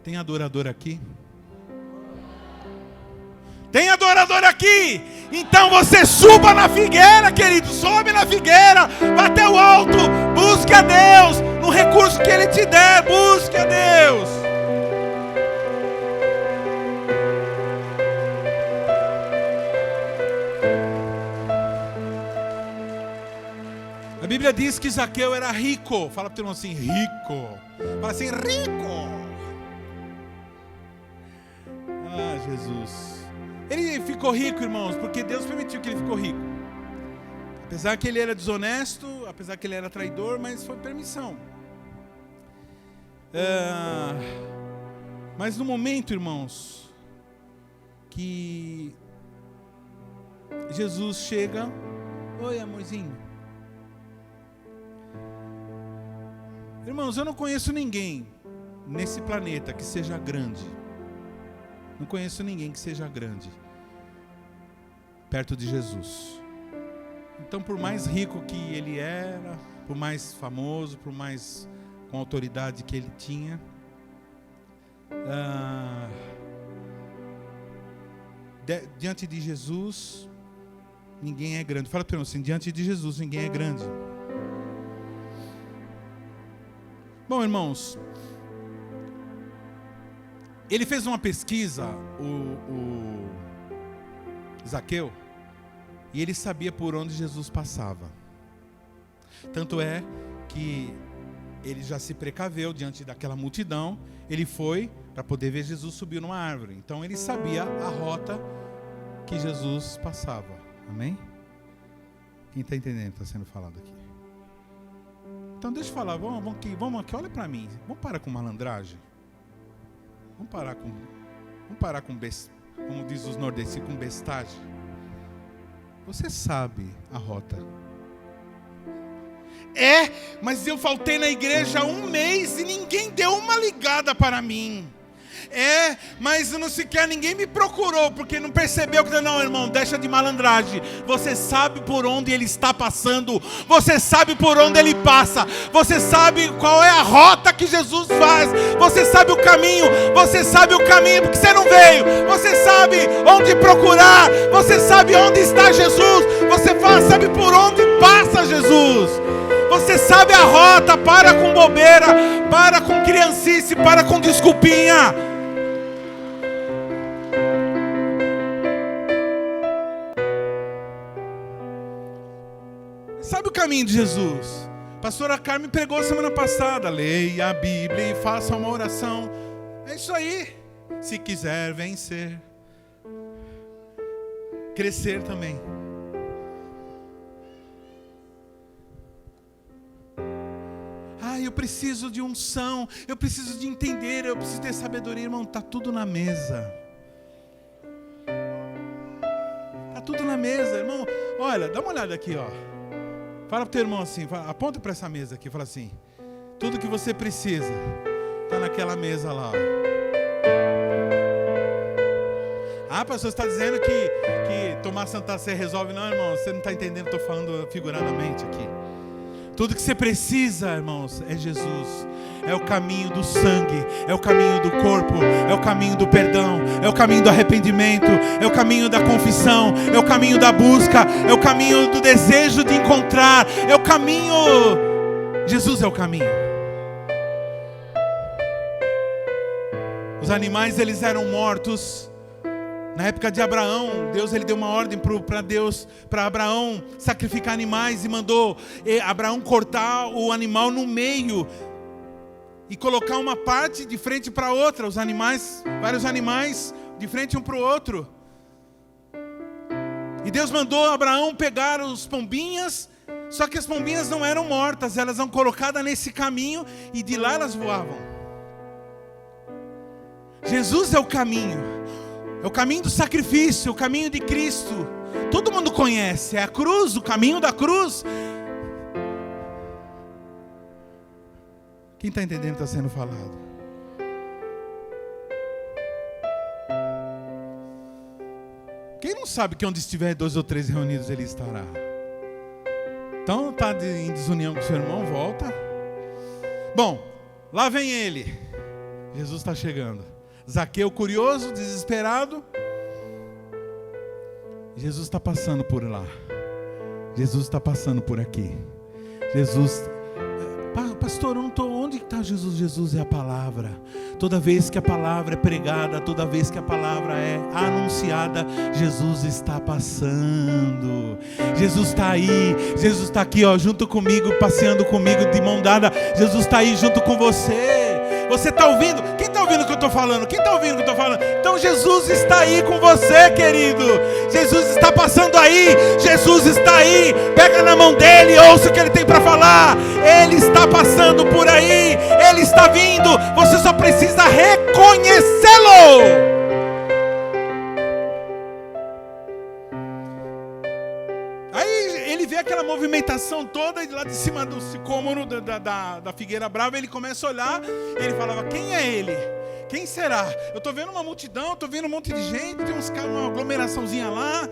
Speaker 1: Tem adorador aqui? Tem adorador aqui? Então você suba na figueira, querido. Sobe na figueira, vá até o alto. Busque a Deus no recurso que Ele te der. Busque a Deus. A Bíblia diz que Zaqueu era rico. Fala para o teu irmão assim, rico. Fala assim, rico. Ah, Jesus. Ele ficou rico, irmãos, porque Deus permitiu que ele ficou rico. Apesar que ele era desonesto, apesar que ele era traidor, mas foi permissão. Mas no momento, irmãos, que Jesus chega, oi amorzinho. Irmãos, eu não conheço ninguém nesse planeta que seja grande. Não conheço ninguém que seja grande perto de Jesus. Então, por mais rico que ele era, por mais famoso, por mais com autoridade que ele tinha, diante de Jesus, ninguém é grande. Fala para ele assim, diante de Jesus, ninguém é grande. Bom, irmãos, ele fez uma pesquisa, o Zaqueu, e ele sabia por onde Jesus passava. Tanto é que ele já se precaveu diante daquela multidão. Ele foi para poder ver Jesus subir numa árvore. Então ele sabia a rota que Jesus passava. Amém? Quem está entendendo o que está sendo falado aqui? Então deixa eu falar, vamos aqui, olha para mim. Vamos parar com malandragem. Vamos parar com como diz os nordestinos, com bestagem. Você sabe a rota. Mas eu faltei na igreja 1 mês e ninguém deu uma ligada para mim. Mas não sequer ninguém me procurou, porque não percebeu que não, irmão, deixa de malandragem. Você sabe por onde ele está passando. Você sabe por onde ele passa. Você sabe qual é a rota que Jesus faz. Você sabe o caminho. Você sabe o caminho porque você não veio. Você sabe onde procurar. Você sabe onde está Jesus. Você sabe por onde passa Jesus. Você sabe a rota. Para com bobeira. Para com criancice. Para com desculpinha. Sabe o caminho de Jesus? A pastora Carmen pregou semana passada. Leia a Bíblia e faça uma oração. É isso aí. Se quiser vencer, crescer também. Eu preciso de unção, eu preciso de entender, eu preciso ter sabedoria, irmão. Está tudo na mesa. Está tudo na mesa, irmão. Olha, dá uma olhada aqui, ó. Fala para o teu irmão assim, aponta para essa mesa aqui, fala assim: Tudo que você precisa está naquela mesa lá. Ah, pastor, você está dizendo que tomar Santa Sé resolve? Não, irmão, você não está entendendo, estou falando figuradamente aqui. Tudo que você precisa, irmãos, é Jesus. É o caminho do sangue, é o caminho do corpo, é o caminho do perdão, é o caminho do arrependimento, é o caminho da confissão, é o caminho da busca, é o caminho do desejo de encontrar, é o caminho. Jesus é o caminho. Os animais, eles eram mortos. Na época de Abraão, Deus ele deu uma ordem para Abraão sacrificar animais e mandou Abraão cortar o animal no meio e colocar uma parte de frente para outra, os animais, vários animais de frente um para o outro. E Deus mandou Abraão pegar os pombinhas, só que as pombinhas não eram mortas, elas eram colocadas nesse caminho e de lá elas voavam. Jesus é o caminho. É o caminho do sacrifício, é o caminho de Cristo. Todo mundo conhece, é a cruz, o caminho da cruz. Quem está entendendo está sendo falado. Quem não sabe que onde estiver 2 ou 3 reunidos ele estará? Então está em desunião com seu irmão, volta. Bom, lá vem ele. Jesus está chegando. Zaqueu curioso, desesperado. Jesus está passando por lá. Jesus está passando por aqui. Jesus, pastor, eu não estou. Onde está Jesus? Jesus é a palavra. Toda vez que a palavra é pregada, toda vez que a palavra é anunciada, Jesus está passando. Jesus está aí. Jesus está aqui, ó, junto comigo, passeando comigo de mão dada. Jesus está aí junto com você. Você está ouvindo? Quem está ouvindo o que eu estou falando? Quem está ouvindo o que eu estou falando? Então Jesus está aí com você, querido. Jesus está passando aí. Jesus está aí. Pega na mão dele, ouça o que ele tem para falar. Ele está passando por aí. Ele está vindo. Você só precisa reconhecê-lo. Aquela movimentação toda lá de cima do sicômoro da figueira brava, ele começa a olhar, ele falava, quem é ele? Quem será? Eu estou vendo uma multidão, eu estou vendo um monte de gente, tem uns caras, uma aglomeraçãozinha lá,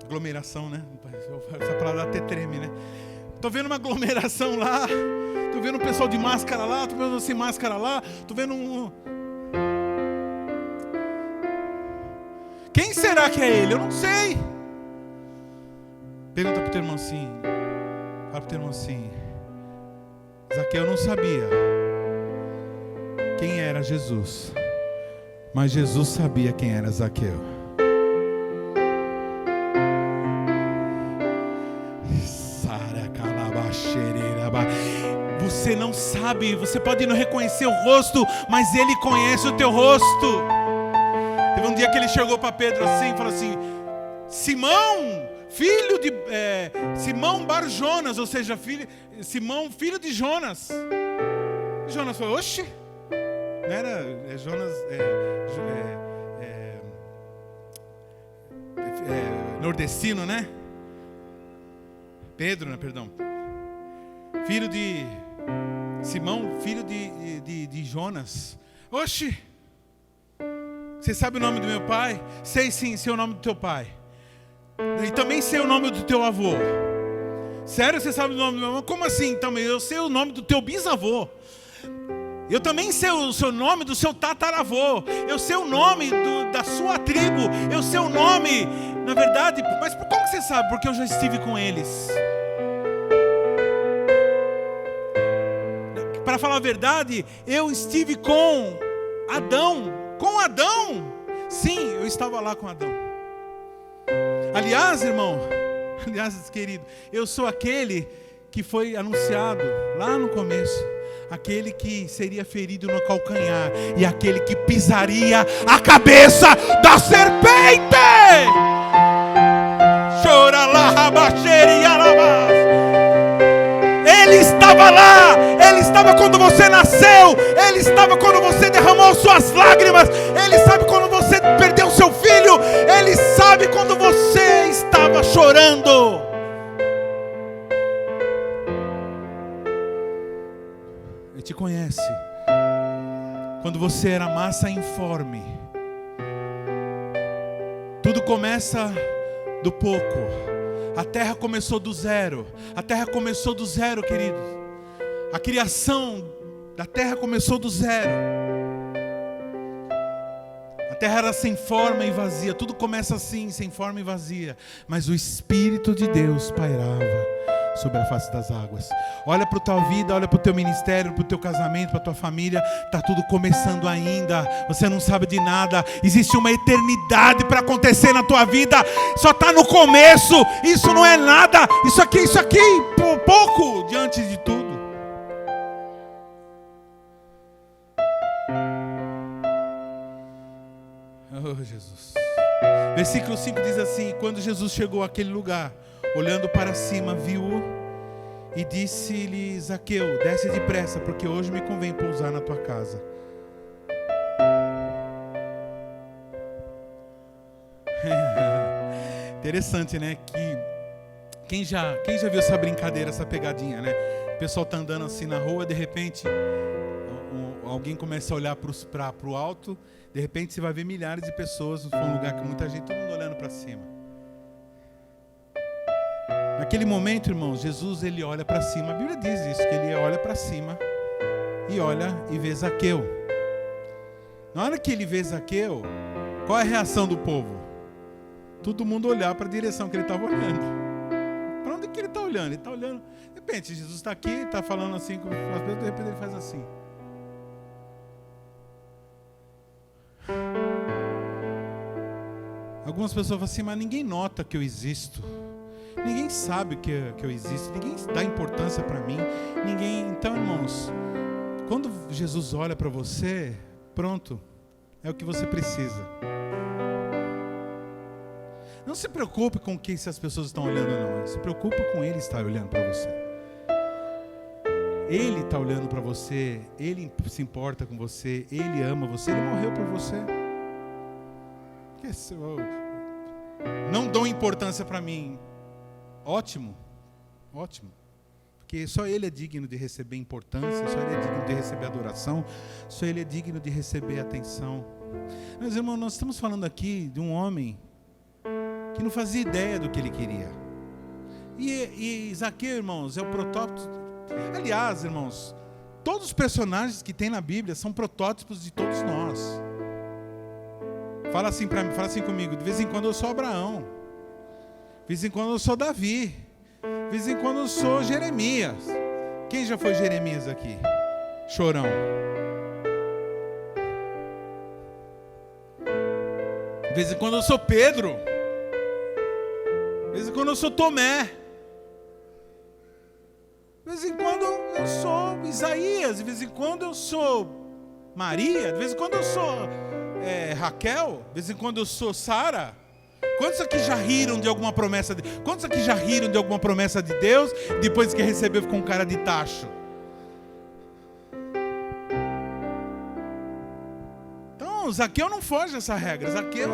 Speaker 1: aglomeração, né? Essa palavra até treme, né? Estou vendo uma aglomeração lá, estou vendo um pessoal de máscara lá, estou vendo sem máscara lá, estou vendo um... Quem será que é ele? Eu não sei. Pergunta para o teu irmão assim. Fala para o teu irmão assim. Zaqueu não sabia quem era Jesus, mas Jesus sabia quem era Zaqueu. Você não sabe, você pode não reconhecer o rosto, mas Ele conhece o teu rosto. Teve um dia que Ele chegou para Pedro assim e falou assim: Simão, filho de Simão Bar Jonas, ou seja, Simão, filho de Jonas. E Jonas falou: oxe, não era Jonas, nordestino, né? Pedro, né? Perdão. Filho de Simão, filho de Jonas. Oxe, você sabe o nome do meu pai? Sei sim, sei o nome do teu pai. E também sei o nome do teu avô. Sério, você sabe o nome do meu avô? Como assim? Também eu sei o nome do teu bisavô. Eu também sei o seu nome do seu tataravô. Eu sei o nome da sua tribo. Eu sei o nome, na verdade. Mas como você sabe? Porque eu já estive com eles. Para falar a verdade, eu estive com Adão. Com Adão? Sim, eu estava lá com Adão. Aliás, irmão, querido, eu sou aquele que foi anunciado lá no começo, aquele que seria ferido no calcanhar e aquele que pisaria a cabeça da serpente. Chora lá, rabaxeria, rabas. Ele estava lá, Ele estava quando você nasceu, Ele estava quando você derramou suas lágrimas, Ele sabe quando você perdeu seu filho, Ele sabe quando você estava chorando. te conhece. Quando você era massa informe. Tudo começa do pouco. A terra começou do zero. A terra começou do zero, querido. A criação da terra começou do zero. A terra era sem forma e vazia. Tudo começa assim, sem forma e vazia. Mas o Espírito de Deus pairava sobre a face das águas. Olha para a tua vida, olha para o teu ministério, para o teu casamento, para a tua família. Está tudo começando ainda. Você não sabe de nada. Existe uma eternidade para acontecer na tua vida. Só está no começo. Isso não é nada. Isso aqui, pouco diante de tudo. Oh, Jesus. Versículo 5 diz assim: quando Jesus chegou àquele lugar, olhando para cima, viu-o e disse-lhe: Zaqueu, desce depressa, porque hoje me convém pousar na tua casa. Interessante, né? Que quem já viu essa brincadeira, essa pegadinha, né? O pessoal tá andando assim na rua, de repente alguém começa a olhar para o alto, de repente você vai ver milhares de pessoas, foi um lugar com muita gente, todo mundo olhando para cima. Naquele momento, irmãos, Jesus ele olha para cima. A Bíblia diz isso, que ele olha para cima e olha e vê Zaqueu. Na hora que ele vê Zaqueu, qual é a reação do povo? Todo mundo olhar para a direção que ele estava olhando. Para onde que ele está olhando? Ele está olhando. De repente, Jesus está aqui, está falando assim com as pessoas, de repente ele faz assim. Algumas pessoas falam assim, mas ninguém nota que eu existo. Ninguém sabe que eu existo. Ninguém dá importância para mim. Então, irmãos, quando Jesus olha para você, pronto, é o que você precisa. Não se preocupe com o que as pessoas estão olhando, não. Se preocupe com Ele estar olhando para você. Ele está olhando para você. Ele se importa com você. Ele ama você. Ele morreu por você. Não dão importância para mim. Ótimo. Ótimo. Porque só Ele é digno de receber importância. Só Ele é digno de receber adoração. Só Ele é digno de receber atenção. Mas, irmão, nós estamos falando aqui de um homem que não fazia ideia do que ele queria. E Zaqueu, irmãos, é o protótipo. Aliás, irmãos, todos os personagens que tem na Bíblia são protótipos de todos nós. Fala assim para mim, fala assim comigo. De vez em quando eu sou Abraão. De vez em quando eu sou Davi. De vez em quando eu sou Jeremias. Quem já foi Jeremias aqui? Chorão. De vez em quando eu sou Pedro. De vez em quando eu sou Tomé. De vez em quando eu sou Isaías. De vez em quando eu sou Maria. De vez em quando eu sou Raquel. De vez em quando eu sou Sara. Quantos aqui já riram de alguma promessa de Deus? Quantos aqui já riram de alguma promessa de Deus? Depois que recebeu ficou um cara de tacho. Então Zaqueu não foge dessa regra. Zaqueu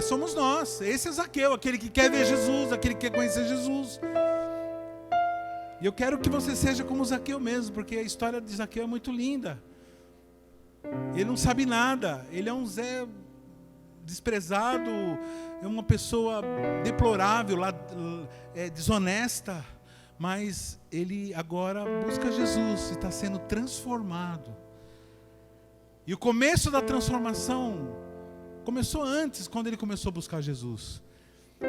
Speaker 1: somos nós. Esse é Zaqueu, aquele que quer ver Jesus, aquele que quer conhecer Jesus. E eu quero que você seja como Zaqueu mesmo, porque a história de Zaqueu é muito linda. Ele não sabe nada, ele é um Zé desprezado, é uma pessoa deplorável, desonesta, mas ele agora busca Jesus e está sendo transformado. E o começo da transformação começou antes, quando ele começou a buscar Jesus.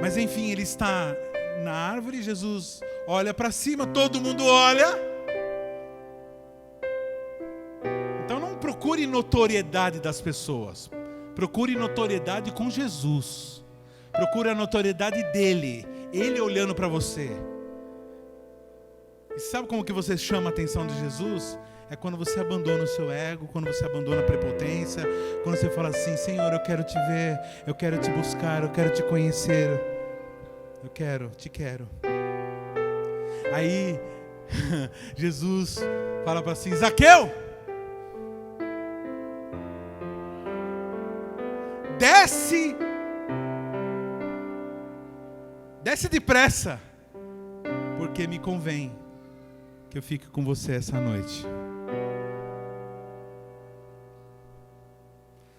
Speaker 1: Mas enfim, ele está na árvore, Jesus olha para cima, todo mundo olha. Então não procure notoriedade das pessoas. Procure notoriedade com Jesus. Procure a notoriedade dele. Ele olhando para você. E sabe como que você chama a atenção de Jesus? É quando você abandona o seu ego, quando você abandona a prepotência, quando você fala assim, Senhor, eu quero te ver, eu quero te buscar, eu quero te conhecer, te quero. Aí, Jesus fala para assim, Zaqueu, desce depressa, porque me convém que eu fique com você essa noite.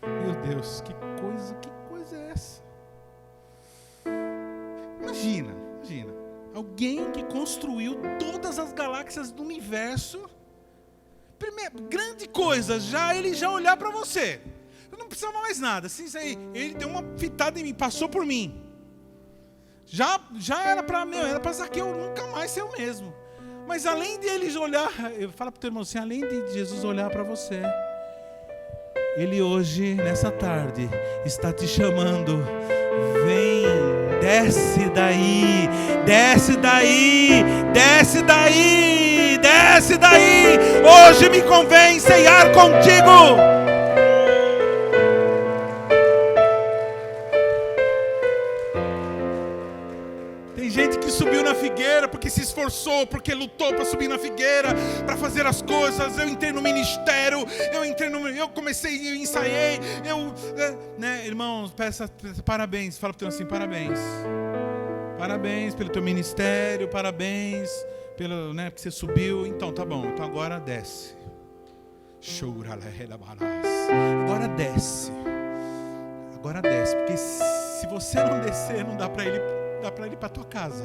Speaker 1: Meu Deus, que coisa é essa? Imagina. Alguém que construiu todas as galáxias do universo. Primeiro, grande coisa, ele já olhar para você. Eu não precisava mais nada. Assim, ele deu uma fitada em mim, passou por mim. Já era para Zaqueu nunca mais ser o mesmo. Mas além de ele olhar, fala para o teu irmão assim, além de Jesus olhar para você, ele hoje, nessa tarde, está te chamando. Vem, desce daí, desce daí, desce daí, desce daí. Hoje me convém ceiar contigo. Tem gente que subiu na figueira porque se esforçou, porque lutou para subir na figueira, para fazer as coisas. Eu entrei no ministério, eu comecei, eu ensaiei, irmãos, peça parabéns, fala para o teu assim, parabéns. Parabéns pelo teu ministério, parabéns pelo, porque você subiu. Então, tá bom, então agora desce. Agora desce. Agora desce, porque se você não descer, não dá para ele ir para tua casa.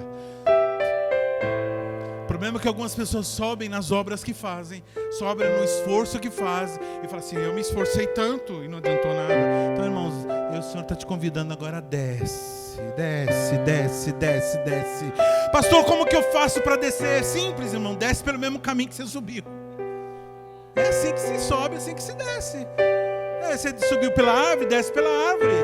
Speaker 1: O problema é que algumas pessoas sobem nas obras que fazem, sobem no esforço que fazem e falam assim, eu me esforcei tanto e não adiantou nada. Então, irmãos, o Senhor está te convidando agora, desce, desce, desce, desce, desce. Pastor, como que eu faço para descer? É simples, irmão, desce pelo mesmo caminho que você subiu. É assim que se sobe, é assim que se desce. Você subiu pela árvore, desce pela árvore.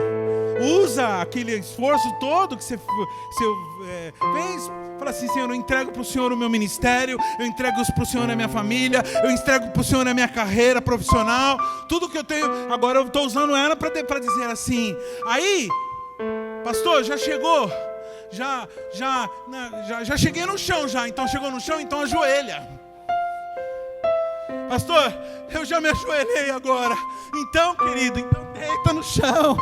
Speaker 1: Usa aquele esforço todo que você fez. Fala assim, Senhor, eu entrego para o Senhor o meu ministério, eu entrego para o Senhor a minha família, eu entrego para o Senhor a minha carreira profissional, tudo que eu tenho, agora eu estou usando ela para dizer assim. Aí, pastor, já chegou? Já cheguei no chão já, então chegou no chão, então ajoelha. Pastor, eu já me ajoelhei agora. Então, querido, então deita no chão.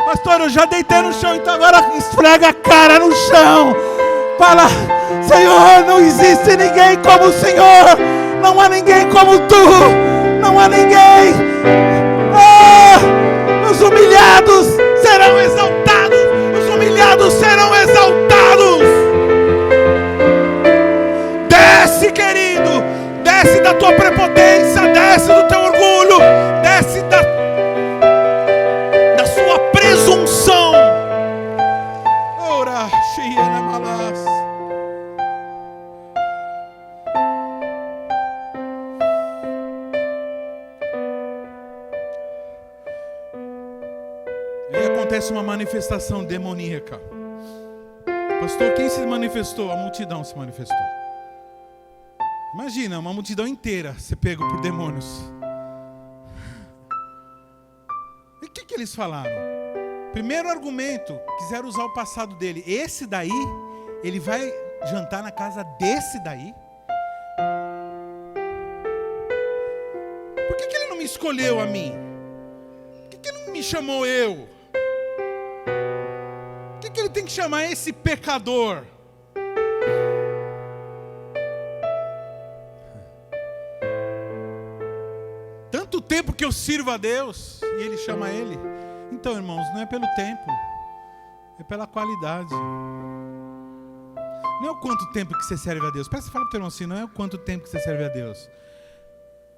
Speaker 1: Pastor, eu já deitei no chão, então agora esfrega a cara no chão. Fala, Senhor, não existe ninguém como o Senhor. Não há ninguém como Tu. Não há ninguém. Os humilhados serão exaltados. Os humilhados serão exaltados. Desce, querido. Desce da tua prepotência, desce do teu orgulho, desce da sua presunção. Ora, cheia na malas. Aí acontece uma manifestação demoníaca. Pastor, quem se manifestou? A multidão se manifestou. Imagina, uma multidão inteira ser pego por demônios. E o que eles falaram? Primeiro argumento, quiseram usar o passado dele. Esse daí, ele vai jantar na casa desse daí? Por que ele não me escolheu a mim? Por que ele não me chamou eu? Por que ele tem que chamar esse pecador? Tanto tempo que eu sirvo a Deus e Ele chama ele. Então, irmãos, não é pelo tempo, é pela qualidade. Não é o quanto tempo que você serve a Deus. Parece que fala para o teu irmão assim, não é o quanto tempo que você serve a Deus.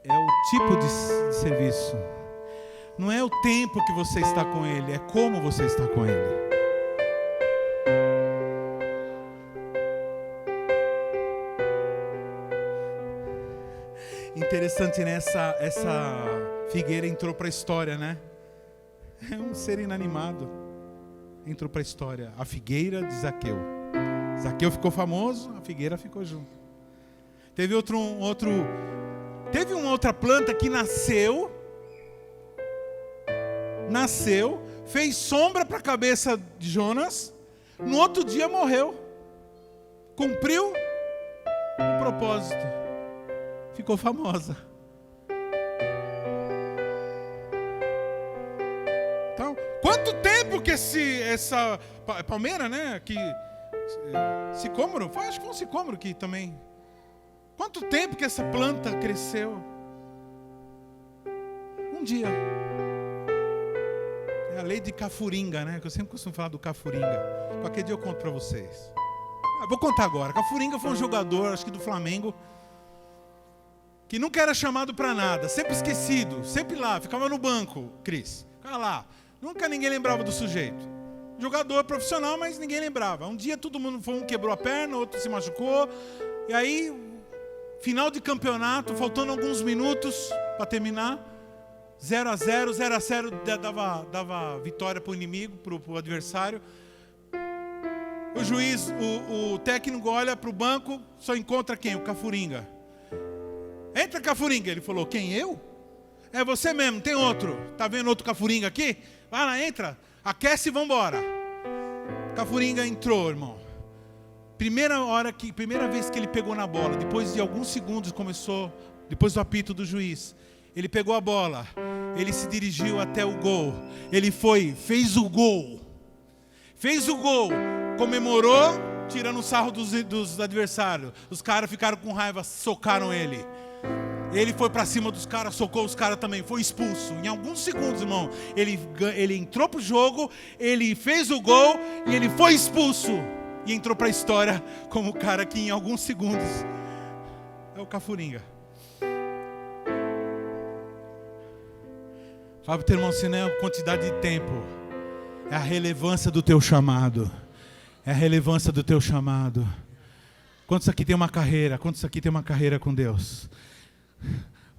Speaker 1: É o tipo de serviço. Não é o tempo que você está com Ele, é como você está com Ele. Interessante, né? Essa figueira entrou para a história, né? É um ser inanimado. Entrou para a história. A figueira de Zaqueu. Zaqueu ficou famoso, a figueira ficou junto. Teve uma outra planta que nasceu, fez sombra para a cabeça de Jonas, no outro dia morreu. Cumpriu o propósito. Ficou famosa. Então, quanto tempo que essa palmeira, né? Que sicômoro, acho que foi um sicômoro que também Quanto tempo que essa planta cresceu? Um dia. É a lei de Cafuringa, né? Que eu sempre costumo falar do Cafuringa. Qualquer dia eu conto para vocês. Vou contar agora. Cafuringa foi um jogador, acho que do Flamengo, que nunca era chamado para nada, sempre esquecido, sempre lá, ficava no banco, Cris. Ficava lá. Nunca ninguém lembrava do sujeito. Jogador profissional, mas ninguém lembrava. Um dia todo mundo, um quebrou a perna, outro se machucou. E aí, final de campeonato, faltando alguns minutos para terminar, 0-0, 0-0 dava vitória para o inimigo, para o adversário. O juiz, o técnico olha para o banco, só encontra quem? O Cafuringa. Entra, Cafuringa. Ele falou, quem, eu? É você mesmo, tem outro. Tá vendo outro Cafuringa aqui? Vai lá, entra, aquece e vambora. Cafuringa entrou, irmão. Primeira vez que ele pegou na bola, depois de alguns segundos depois do apito do juiz, ele pegou a bola, ele se dirigiu até o gol. Ele fez o gol. Fez o gol, comemorou, tirando o sarro dos adversários. Os caras ficaram com raiva, socaram ele. Ele foi para cima dos caras, socou os caras também, foi expulso. Em alguns segundos, irmão, ele entrou pro jogo, ele fez o gol e ele foi expulso. E entrou para a história como o cara que em alguns segundos é o Cafuringa. Fala pro teu irmão, se não é a quantidade de tempo, é a relevância do teu chamado. É a relevância do teu chamado. Quantos aqui tem uma carreira? Quantos aqui tem uma carreira com Deus?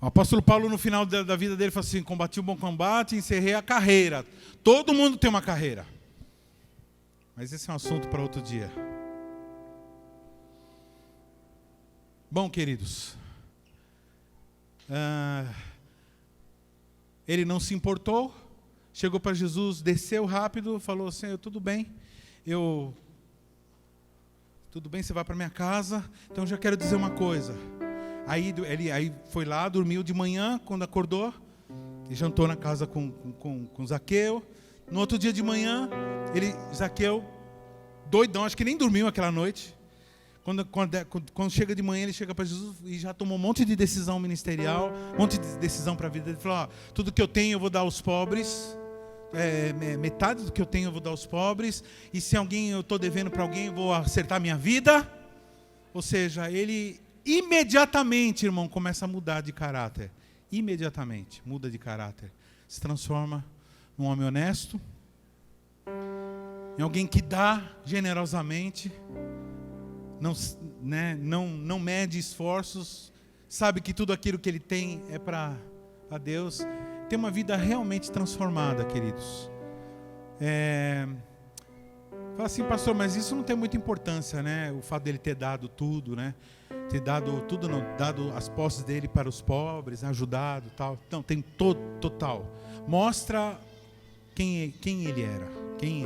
Speaker 1: O apóstolo Paulo, no final da vida dele, falou assim: combati o bom combate, encerrei a carreira. Todo mundo tem uma carreira. Mas esse é um assunto para outro dia. Bom, queridos, ele não se importou, chegou para Jesus, desceu rápido, falou assim: tudo bem, você vai para minha casa, então eu já quero dizer uma coisa. Aí ele foi lá, dormiu de manhã, quando acordou, e jantou na casa com Zaqueu. No outro dia de manhã, Zaqueu, doidão, acho que nem dormiu aquela noite. Quando chega de manhã, ele chega para Jesus e já tomou um monte de decisão ministerial, um monte de decisão para a vida. Ele falou: tudo que eu tenho eu vou dar aos pobres, metade do que eu tenho eu vou dar aos pobres, e se eu estou devendo para alguém, eu vou acertar minha vida. Ou seja, ele imediatamente, irmão, começa a mudar de caráter. Imediatamente muda de caráter. Se transforma num homem honesto, em alguém que dá generosamente, não mede esforços, sabe que tudo aquilo que ele tem é para Deus. Tem uma vida realmente transformada, queridos. Fala assim: pastor, mas isso não tem muita importância, né? O fato dele ter dado tudo, né? Ter dado tudo, não, dado as posses dele para os pobres, ajudado, tal. Não, tem total. Mostra quem ele era, quem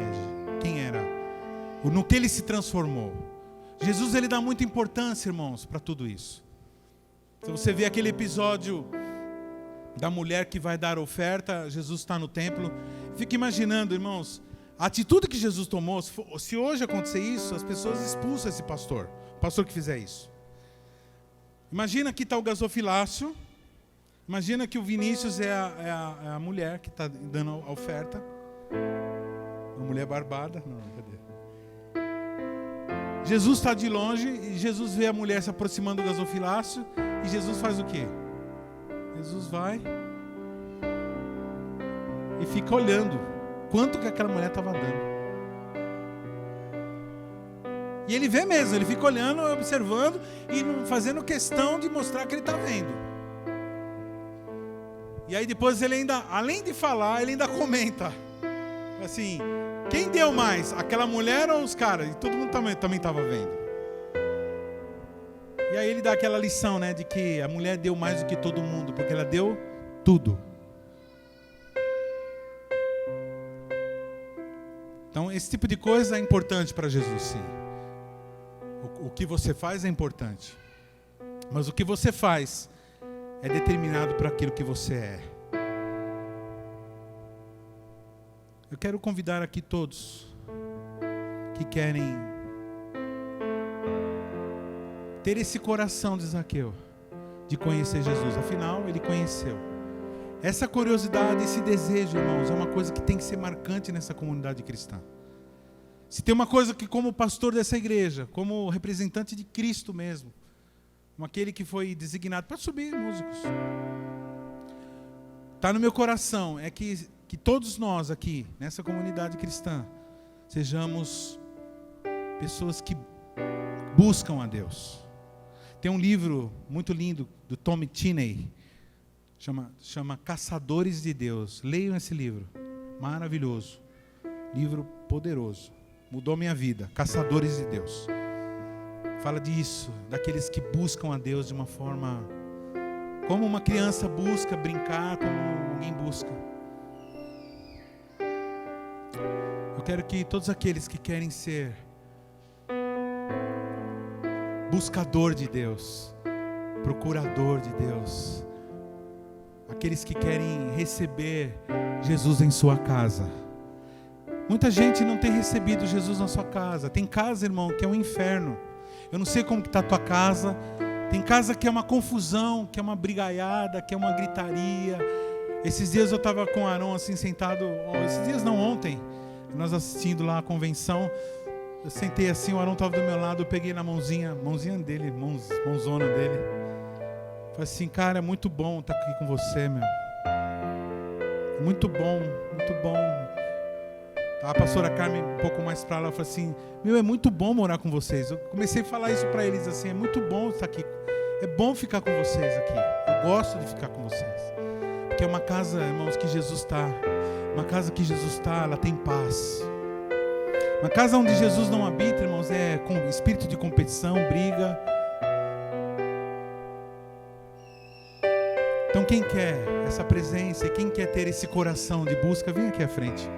Speaker 1: era, no que ele se transformou. Jesus, ele dá muita importância, irmãos, para tudo isso. Se você vê aquele episódio da mulher que vai dar oferta, Jesus está no templo. Fica imaginando, irmãos, a atitude que Jesus tomou. Se hoje acontecer isso, as pessoas expulsam esse pastor, o pastor que fizer isso. Imagina que está o gasofilácio. Imagina que o Vinícius é a mulher que está dando a oferta. Uma mulher barbada. Não, cadê? Jesus está de longe e Jesus vê a mulher se aproximando do gasofilácio. E Jesus faz o quê? Jesus vai e fica olhando quanto que aquela mulher estava dando. E ele vê mesmo, ele fica olhando, observando e fazendo questão de mostrar que ele está vendo. E aí depois ele ainda, além de falar, ele ainda comenta assim: quem deu mais, aquela mulher ou os caras? E todo mundo também estava vendo. E aí ele dá aquela lição, né, de que a mulher deu mais do que todo mundo, porque ela deu tudo. Então esse tipo de coisa é importante para Jesus, sim. O que você faz é importante, mas o que você faz é determinado por aquilo que você é. Eu quero convidar aqui todos que querem ter esse coração de Zaqueu, de conhecer Jesus. Afinal, ele conheceu. Essa curiosidade, esse desejo, irmãos, é uma coisa que tem que ser marcante nessa comunidade cristã. Se tem uma coisa que, como pastor dessa igreja, como representante de Cristo mesmo, como aquele que foi designado para subir, músicos, está no meu coração, é que todos nós aqui, nessa comunidade cristã, sejamos pessoas que buscam a Deus. Tem um livro muito lindo do Tom Tinney, chama Caçadores de Deus. Leiam esse livro, maravilhoso, livro poderoso, mudou minha vida. Caçadores de Deus. Fala disso, daqueles que buscam a Deus de uma forma como uma criança busca brincar, como alguém busca. Eu quero que todos aqueles que querem ser buscador de Deus, procurador de Deus, aqueles que querem receber Jesus em sua casa. Muita gente não tem recebido Jesus na sua casa. Tem casa, irmão, que é um inferno. Eu não sei como que está a tua casa. Tem casa que é uma confusão, que é uma brigaiada, que é uma gritaria. Esses dias eu estava com o Arão assim sentado, esses dias não, ontem, nós assistindo lá a convenção. Eu sentei assim, o Arão estava do meu lado, eu peguei na mãozinha dele, mãozona dele. Falei assim, cara, é muito bom estar aqui com você, meu. Muito bom, muito bom. A pastora Carmen, um pouco mais para lá, falou assim, meu, é muito bom morar com vocês. Eu comecei a falar isso para eles assim, é muito bom estar aqui. É bom ficar com vocês aqui. Eu gosto de ficar com vocês. Porque é uma casa, irmãos, que Jesus está. Uma casa que Jesus está, ela tem paz. Uma casa onde Jesus não habita, irmãos, é com espírito de competição, briga. Então quem quer essa presença e quem quer ter esse coração de busca, vem aqui à frente.